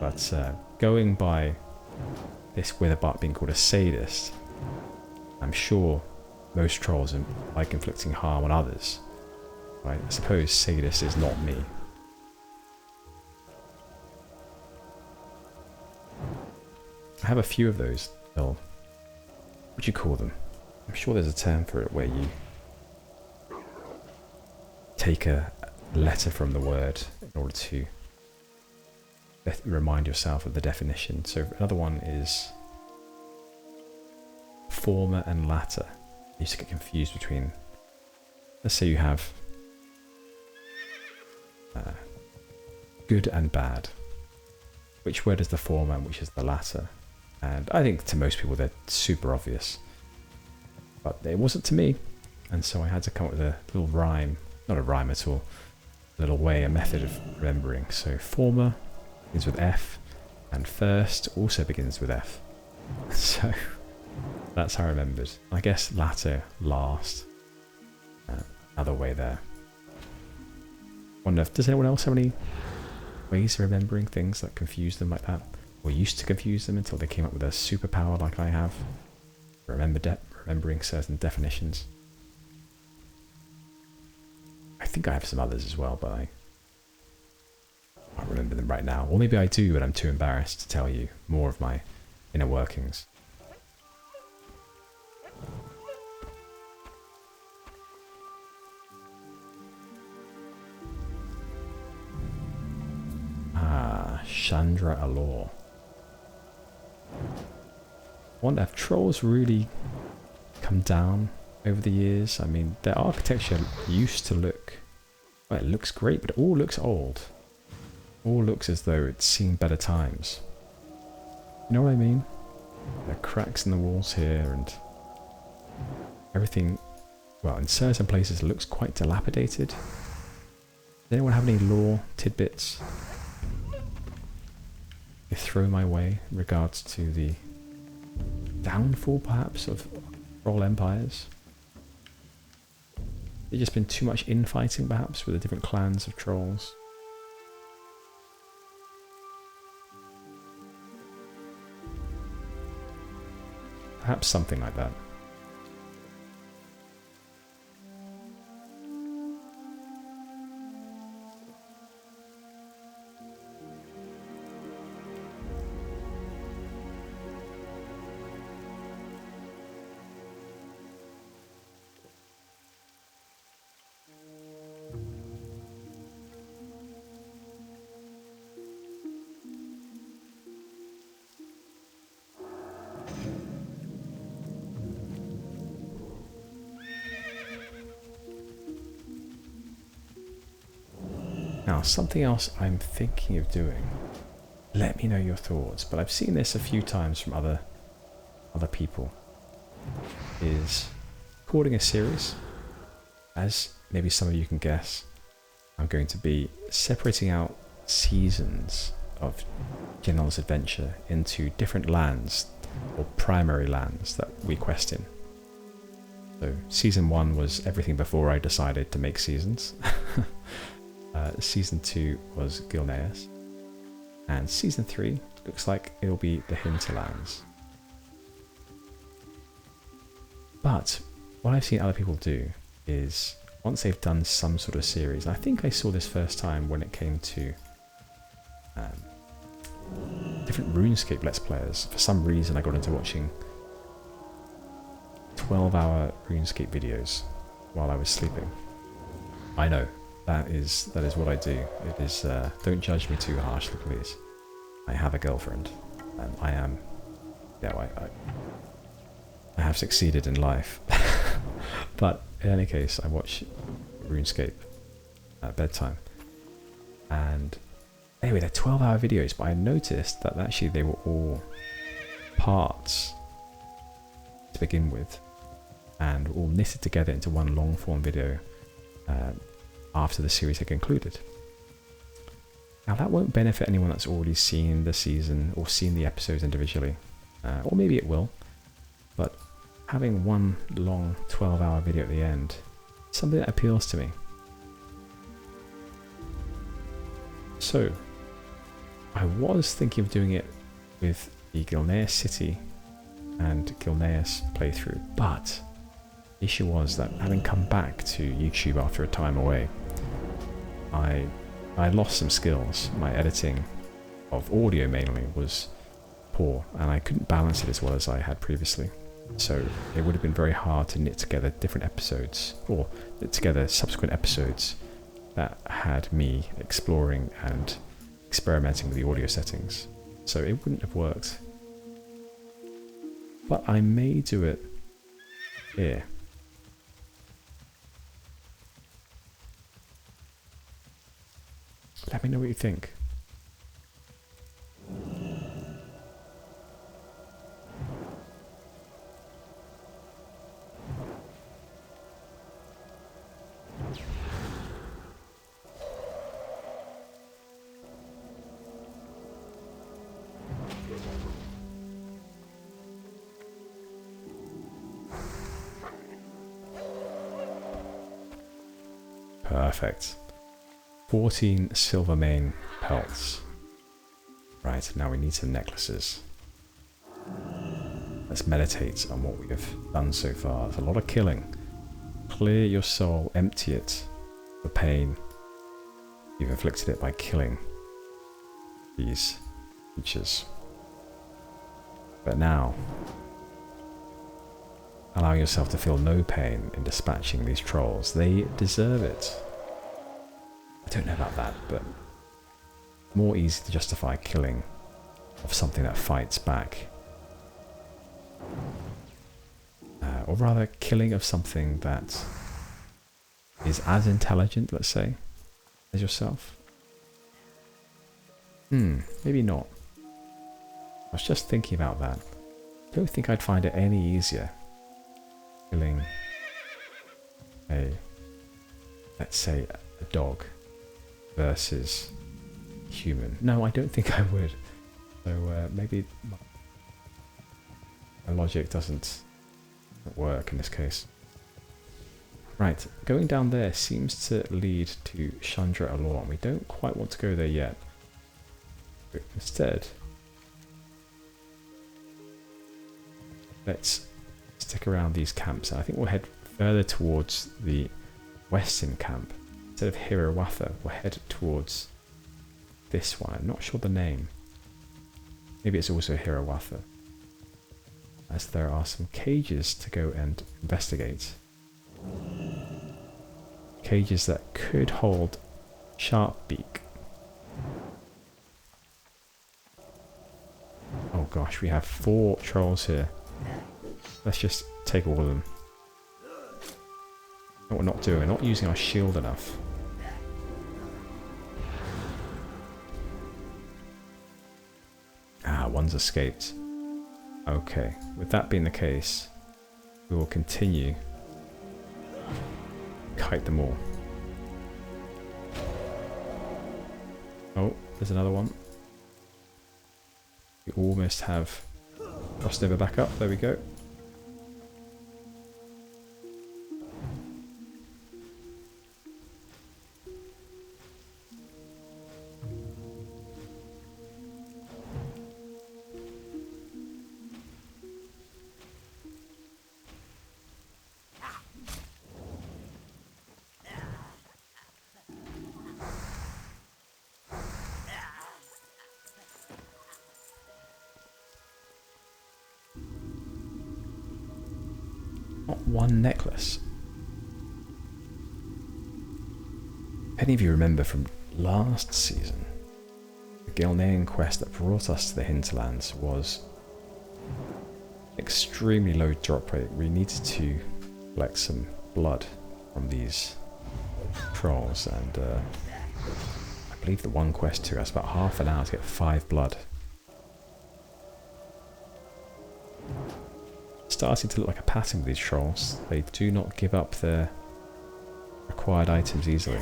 But going by this Witherbark being called a sadist, I'm sure most trolls like inflicting harm on others. Right? I suppose sadist is not me. I have a few of those. What would you call them? I'm sure there's a term for it where you take a letter from the word in order to remind yourself of the definition. So another one is former and latter. You used to get confused between, let's say you have good and bad. Which word is the former and which is the latter? And I think to most people they're super obvious. But it wasn't to me. And so I had to come up with a little rhyme. Not a rhyme at all. A little way, a method of remembering. So former begins with F. And first also begins with F. So that's how I remembered. I guess latter, last. Another way there. Wonder if, does anyone else have any ways of remembering things that confuse them like that? Or used to confuse them until they came up with a superpower like I have? Remembering certain definitions. I think I have some others as well, but I can't remember them right now. Or maybe I do, but I'm too embarrassed to tell you more of my inner workings. Chandra Allure. I wonder if trolls really come down over the years. I mean, their architecture used to look... well, it looks great, but it all looks old. All looks as though it's seen better times. You know what I mean? There are cracks in the walls here and everything, well, in certain places it looks quite dilapidated. Does anyone have any lore tidbits they throw my way in regards to the downfall, perhaps, of troll empires? There's just been too much infighting, perhaps, with the different clans of trolls. Perhaps something like that. Now, something else I'm thinking of doing, let me know your thoughts, but I've seen this a few times from other people, is recording a series. As maybe some of you can guess, I'm going to be separating out seasons of Gennal's adventure into different lands, or primary lands that we quest in. So season 1 was everything before I decided to make seasons. Season 2 was Gilneas, and season 3 looks like it'll be the Hinterlands. But what I've seen other people do is, once they've done some sort of series, I think I saw this first time when it came to different RuneScape Let's Players. For some reason I got into watching 12-hour RuneScape videos while I was sleeping. I know. That is what I do. It is, don't judge me too harshly, please. I have a girlfriend, and I am, yeah, I have succeeded in life. But in any case, I watch RuneScape at bedtime. And anyway, they're 12-hour videos, but I noticed that actually they were all parts to begin with, and all knitted together into one long-form video after the series had concluded. Now that won't benefit anyone that's already seen the season or seen the episodes individually, or maybe it will, but having one long 12-hour video at the end is something that appeals to me. So, I was thinking of doing it with the Gilneas city and Gilneas playthrough, but the issue was that having come back to YouTube after a time away, I lost some skills. My editing of audio mainly was poor, and I couldn't balance it as well as I had previously. So it would have been very hard to knit together different episodes, or knit together subsequent episodes that had me exploring and experimenting with the audio settings. So it wouldn't have worked. But I may do it here. Let me know what you think. Perfect. 14 silver mane pelts. Right, now we need some necklaces. Let's meditate on what we have done so far. There's a lot of killing. Clear your soul, empty it. The pain. You've inflicted it by killing these creatures. But now, allow yourself to feel no pain in dispatching these trolls. They deserve it. I don't know about that, but more easy to justify killing of something that fights back. Or rather, killing of something that is as intelligent, let's say, as yourself. Maybe not. I was just thinking about that. I don't think I'd find it any easier killing let's say, a dog versus human. No, I don't think I would. So maybe my logic doesn't work in this case. Right, going down there seems to lead to Chandra Alor, and we don't quite want to go there yet. But instead, let's stick around these camps, and I think we'll head further towards the western camp. Instead of Hirawatha, we'll head towards this one. I'm not sure the name. Maybe it's also Hirawatha, as there are some cages to go and investigate. Cages that could hold Sharpbeak. Oh gosh, we have 4 trolls here. Let's just take all of them. What we're not doing, we're not using our shield enough. Ah, one's escaped. Okay, with that being the case, we will continue. Kite them all. Oh, there's another one. We almost have crossed over back up. There we go. Not one necklace. If any of you remember from last season, the Gilnean quest that brought us to the Hinterlands was extremely low drop rate. We needed to collect some blood from these trolls, and I believe the one quest took us about half an hour to get 5 blood. Starting to look like a pattern with these trolls. They do not give up their required items easily.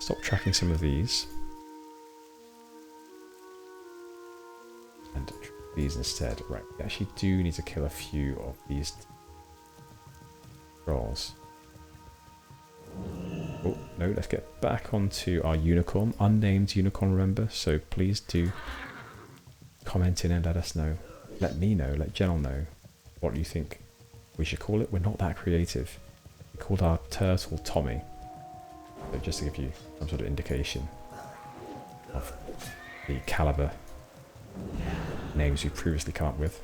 stop tracking some of these. And these instead. Right, we actually do need to kill a few of these trolls. Oh, no, let's get back onto our unicorn. Unnamed unicorn, remember? So please do comment in and let us know. Let me know, let Gennal know what you think we should call it. We're not that creative. We called our turtle Tommy. So just to give you some sort of indication of the caliber names we've previously come up with.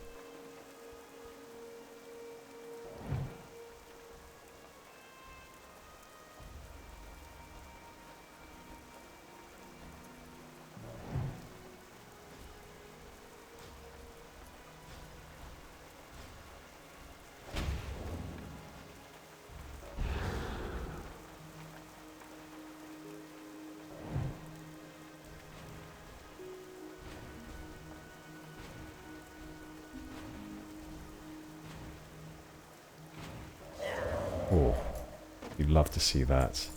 Oh, you'd love to see that.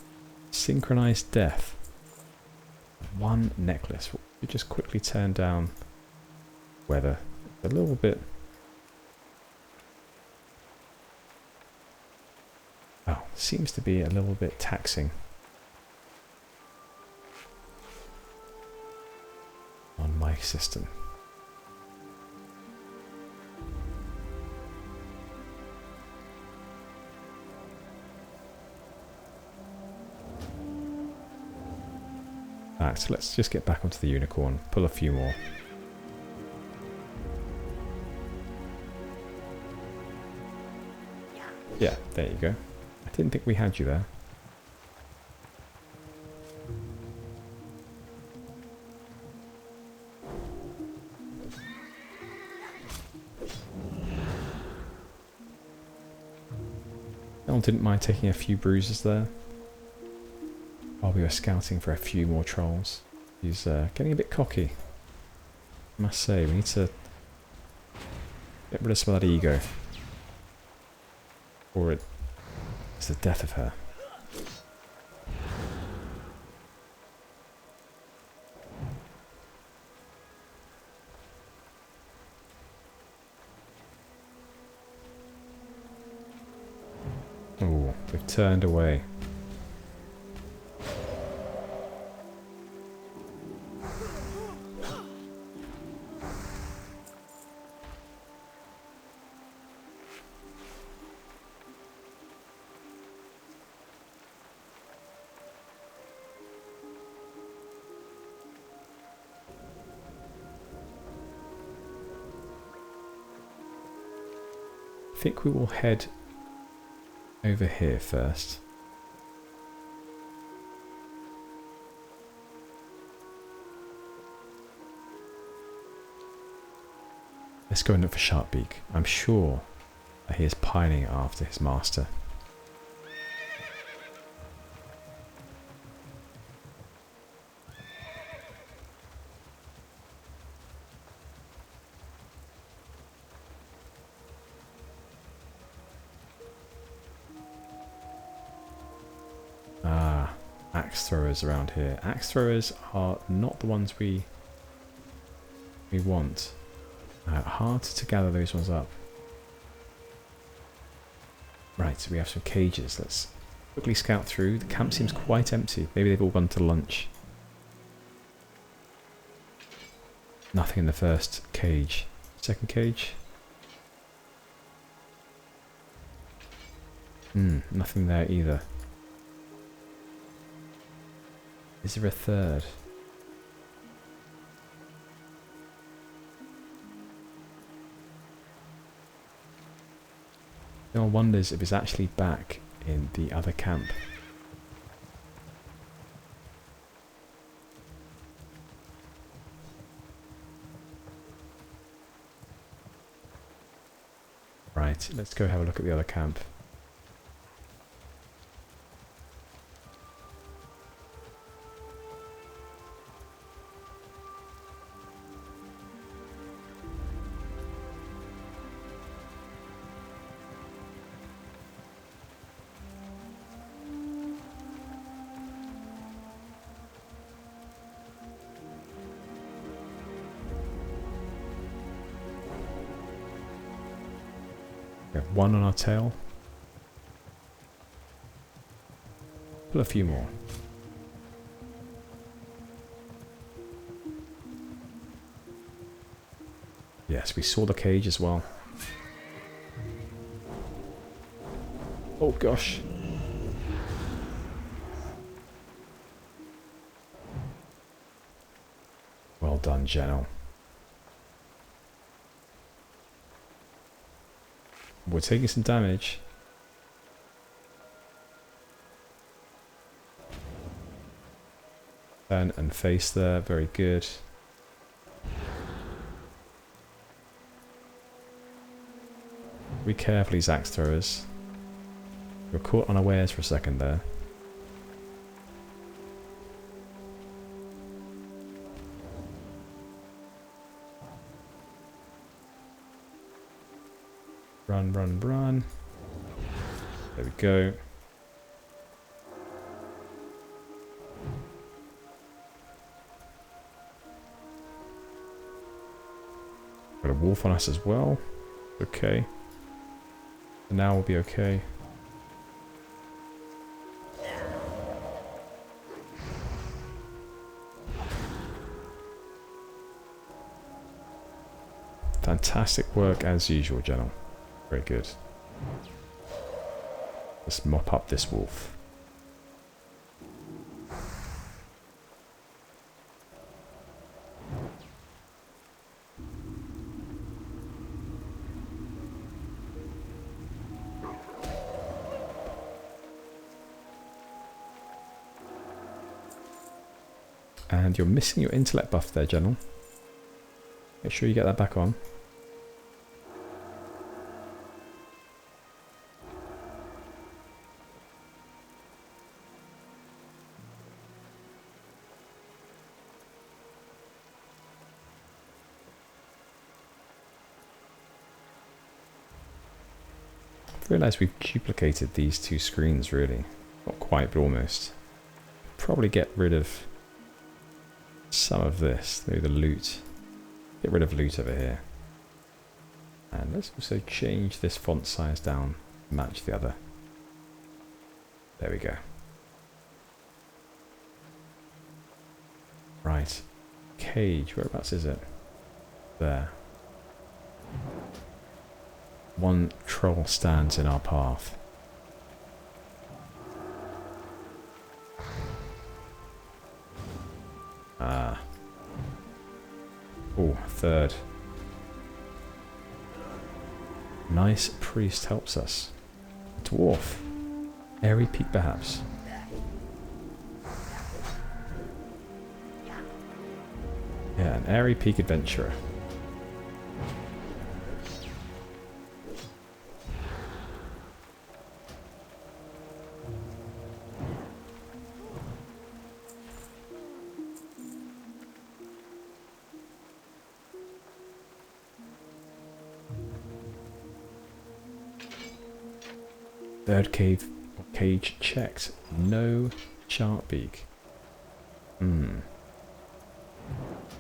Synchronized death. One necklace. We just quickly turn down weather a little bit. Oh, seems to be a little bit taxing on my system. Alright, so let's just get back onto the unicorn, pull a few more. Yeah, there you go. I didn't think we had you there. Gennal didn't mind taking a few bruises there while we were scouting for a few more trolls. He's getting a bit cocky, I must say. We need to get rid of some of that ego, or it's the death of her. Oh, they've turned away. I think we will head over here first. Let's go and look for Sharpbeak. I'm sure that he is pining after his master. Axe throwers around here. Axe throwers are not the ones we want. Hard to gather those ones up. Right, so we have some cages. Let's quickly scout through. The camp seems quite empty. Maybe they've all gone to lunch. Nothing in the first cage. Second cage. Nothing there either. Is there a third? No one wonders if it's actually back in the other camp. Right, let's go have a look at the other camp. one on our tail. Pull a few more. Yes, we saw the cage as well. Oh gosh. Well done, Gennal. We're taking some damage. Turn and face there, very good. Be careful, these axe throwers. We're caught unawares for a second there. Run, run, run. There we go. Got a wolf on us as well. Okay. And now we'll be okay. Fantastic work as usual, Gennal. Very good. Let's mop up this wolf. And you're missing your intellect buff there, Gennal. Make sure you get that back on. I've realised we've duplicated these two screens really. Not quite, but almost. Probably get rid of some of this, maybe the loot. Get rid of loot over here. And let's also change this font size down, match the other. There we go. Right. Cage, whereabouts is it? There. One troll stands in our path. Ah. Oh, third. Nice priest helps us. A dwarf. Aerie Peak perhaps. Yeah, an Aerie Peak adventurer. Third cage checked. No sharp beak. We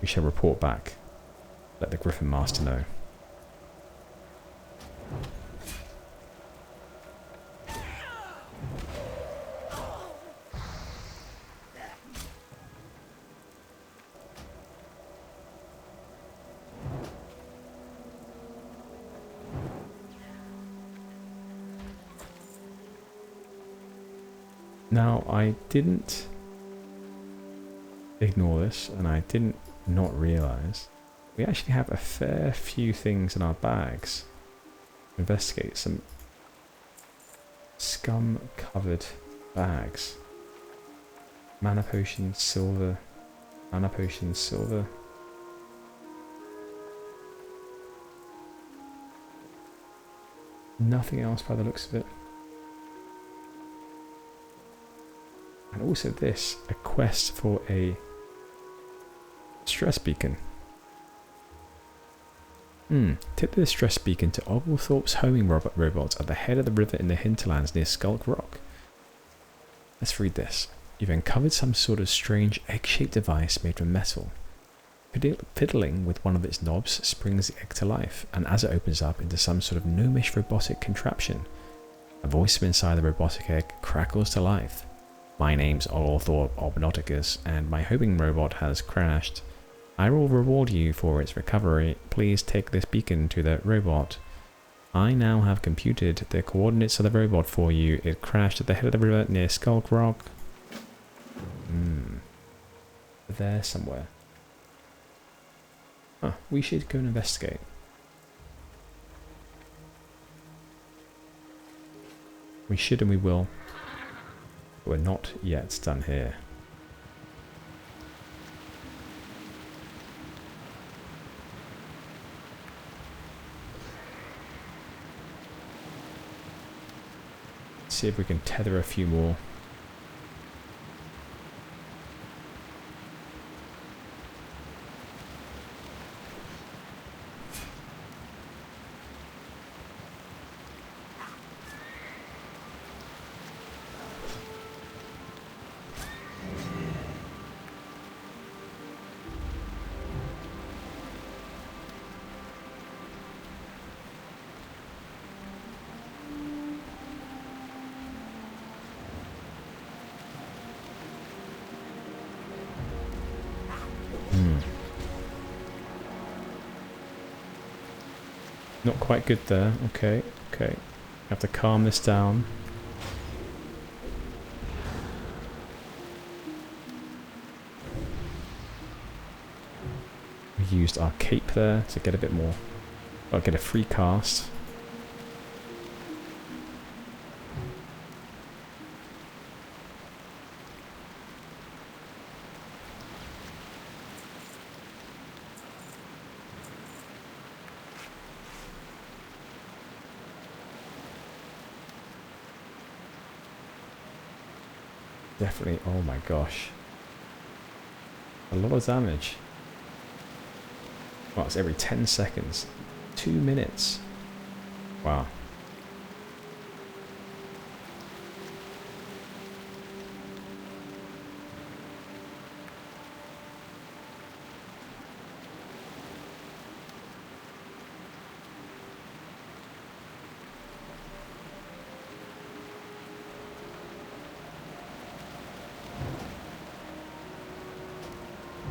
shall report back. Let the Griffin Master know. Now, I didn't ignore this, and I didn't not realise we actually have a fair few things in our bags to investigate. Some scum-covered bags. Mana potions, silver. Mana potions, silver. Nothing else by the looks of it. And also this, a quest for a stress beacon. Tip the stress beacon to Oglethorpe's homing robot at the head of the river in the Hinterlands near Skulk Rock. Let's read this. You've uncovered some sort of strange egg-shaped device made from metal. Fiddling with one of its knobs springs the egg to life, and as it opens up into some sort of gnomish robotic contraption, a voice from inside the robotic egg crackles to life. My name's Orthor Obnoticus, and my homing robot has crashed. I will reward you for its recovery. Please take this beacon to the robot. I now have computed the coordinates of the robot for you. It crashed at the head of the river near Skulk Rock. There somewhere. Huh, we should go and investigate. We should and we will. But we're not yet done here. See if we can tether a few more. Not quite good there. Okay, okay. Have to calm this down. We used our cape there to get a bit more. I'll get a free cast. Definitely, oh my gosh. A lot of damage. Well, it's every 10 seconds. 2 minutes. Wow.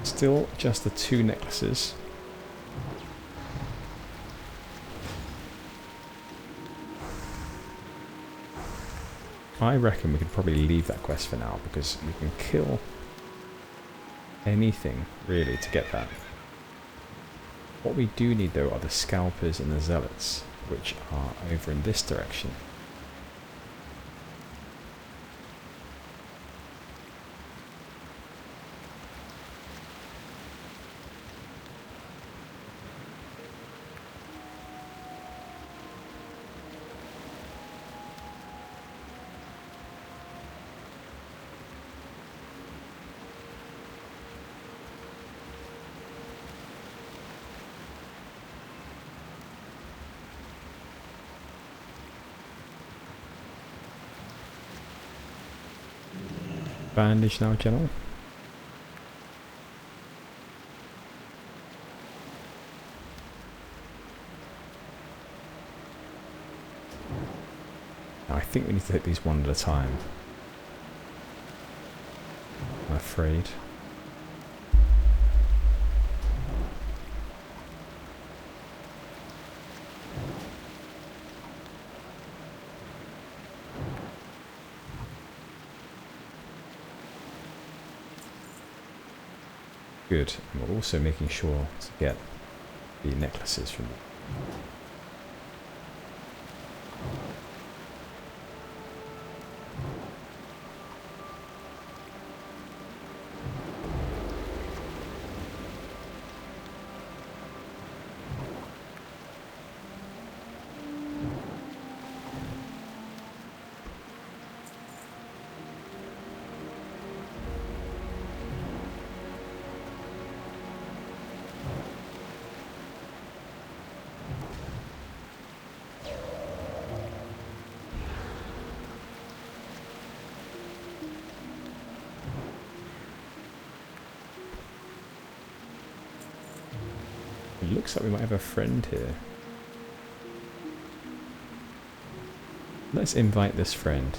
Still just the 2 necklaces. I reckon we could probably leave that quest for now because we can kill anything really to get that. What we do need though are the scalpers and the zealots, which are over in this direction. Bandage now, Gennal. Now I think we need to hit these one at a time. I'm afraid. Good. And we're also making sure to get the necklaces from them. looks like we might have a friend here. Let's invite this friend.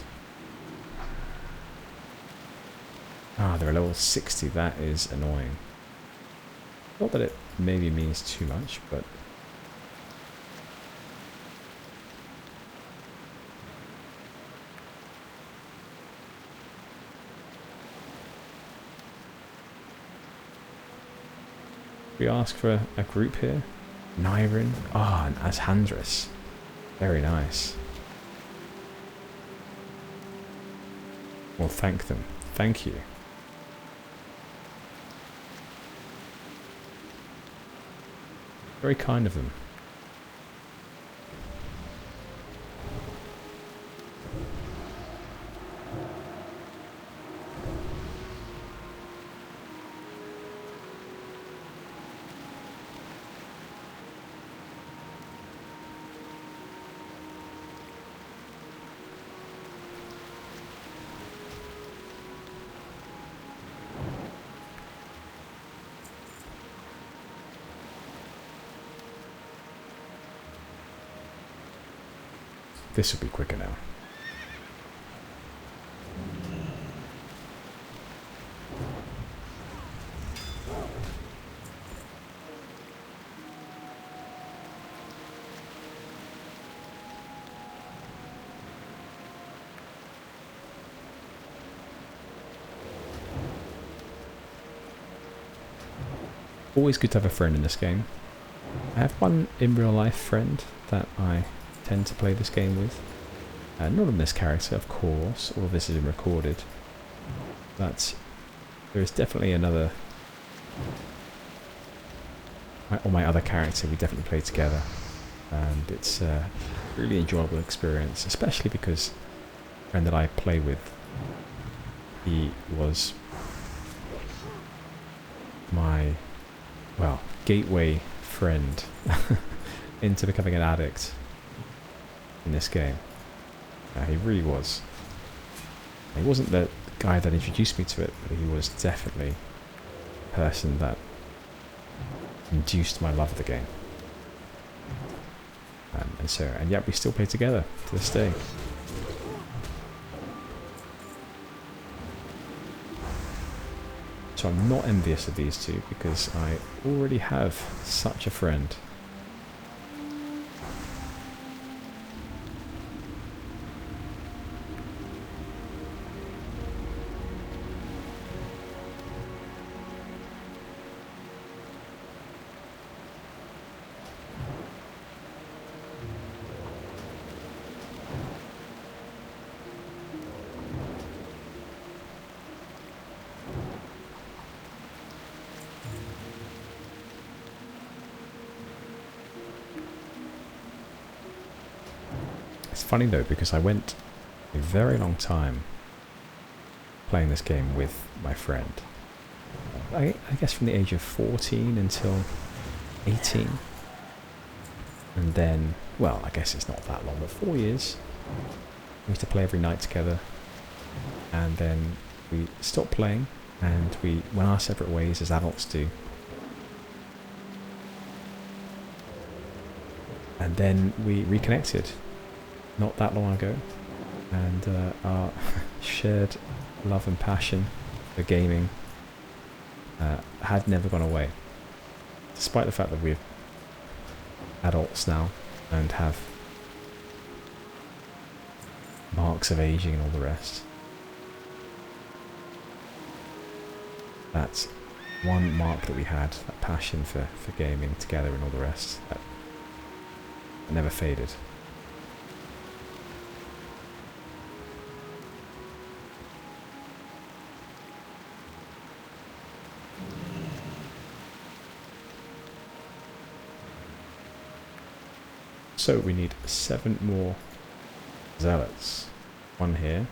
Ah, they're a level 60. That is annoying. Not that it maybe means too much, but... we ask for a group here. Nyrin. Ah, and Ashandris. Very nice. Well, thank them. Thank you. Very kind of them. This will be quicker now. Always good to have a friend in this game. I have one in real life friend that I tend to play this game with. Not on this character, of course, all of this has been recorded, but there is definitely another, or my other character we definitely play together, and it's a really enjoyable experience, especially because the friend that I play with, he was my, well, gateway friend into becoming an addict in this game. He really was. He wasn't the guy that introduced me to it, but he was definitely the person that induced my love of the game. And yet we still play together to this day. So I'm not envious of these two because I already have such a friend. It's funny though, because I went a very long time playing this game with my friend. I guess from the age of 14 until 18. And then, well, I guess it's not that long, but 4 years. We used to play every night together. And then we stopped playing and we went our separate ways as adults do. And then we reconnected not that long ago, and our shared love and passion for gaming had never gone away, despite the fact that we're adults now and have marks of aging and all the rest. That's one mark that we had, that passion for gaming together and all the rest, that never faded. So we need 7 more zealots. 1 here.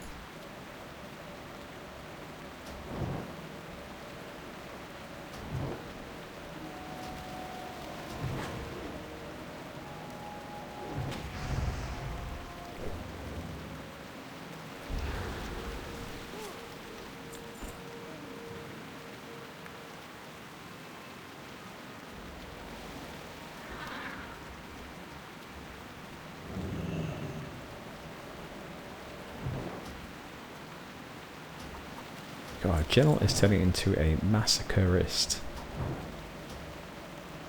God, Gennal is turning into a massacreist.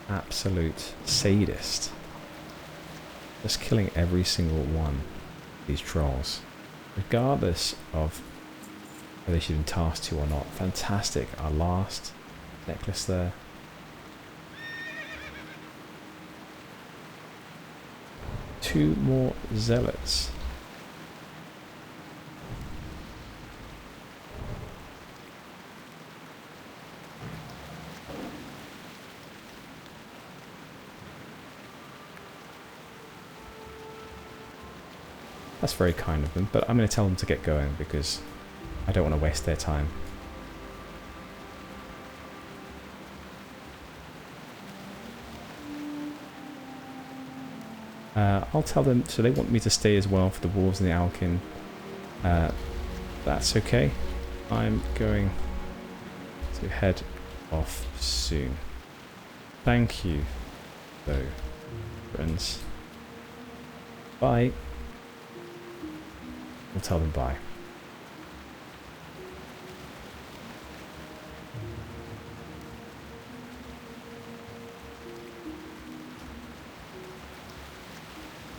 Absolute sadist. Just killing every single one of these trolls. Regardless of whether they should have been tasked to or not. Fantastic. Our last necklace there. Two more zealots. That's very kind of them, but I'm going to tell them to get going because I don't want to waste their time. I'll tell them, so they want me to stay as well for the Dwarves and the Alchemy. That's okay. I'm going to head off soon. Thank you, though, friends. Bye. We'll tell them bye.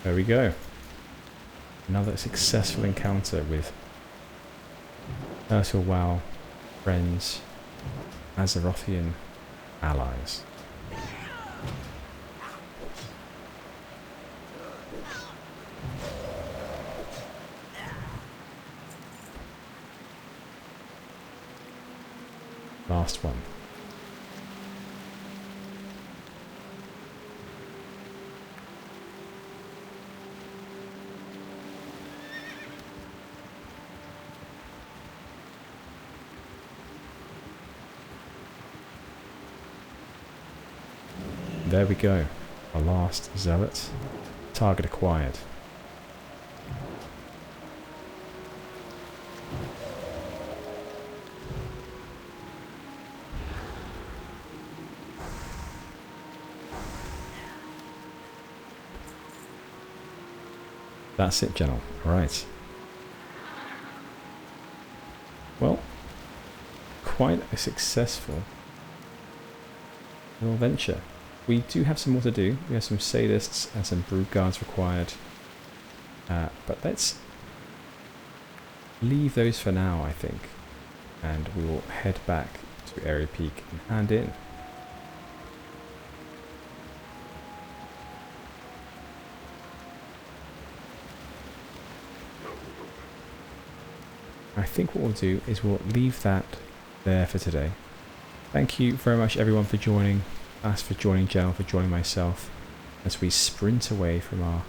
There we go. Another successful encounter with WoW friends, Azerothian allies. Last one. There we go. Our last zealot. Target acquired. That's it, Gennal. Right. Well, quite a successful little venture. We do have some more to do. We have some sadists and some brood guards required. But let's leave those for now, I think. And we will head back to Aerie Peak and hand in. I think what we'll do is we'll leave that there for today. Thank you very much everyone for joining us, for joining Gennal, for joining myself as we sprint away from our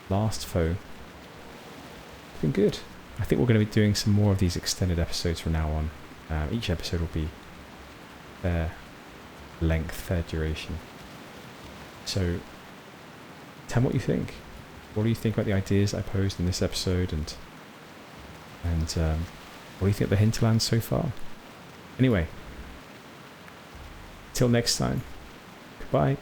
last foe. It's been good. I think we're going to be doing some more of these extended episodes from now on. Each episode will be fair length, fair duration. So tell me what you think. What do you think about the ideas I posed in this episode, and what do you think of the Hinterlands so far? Anyway, till next time, goodbye.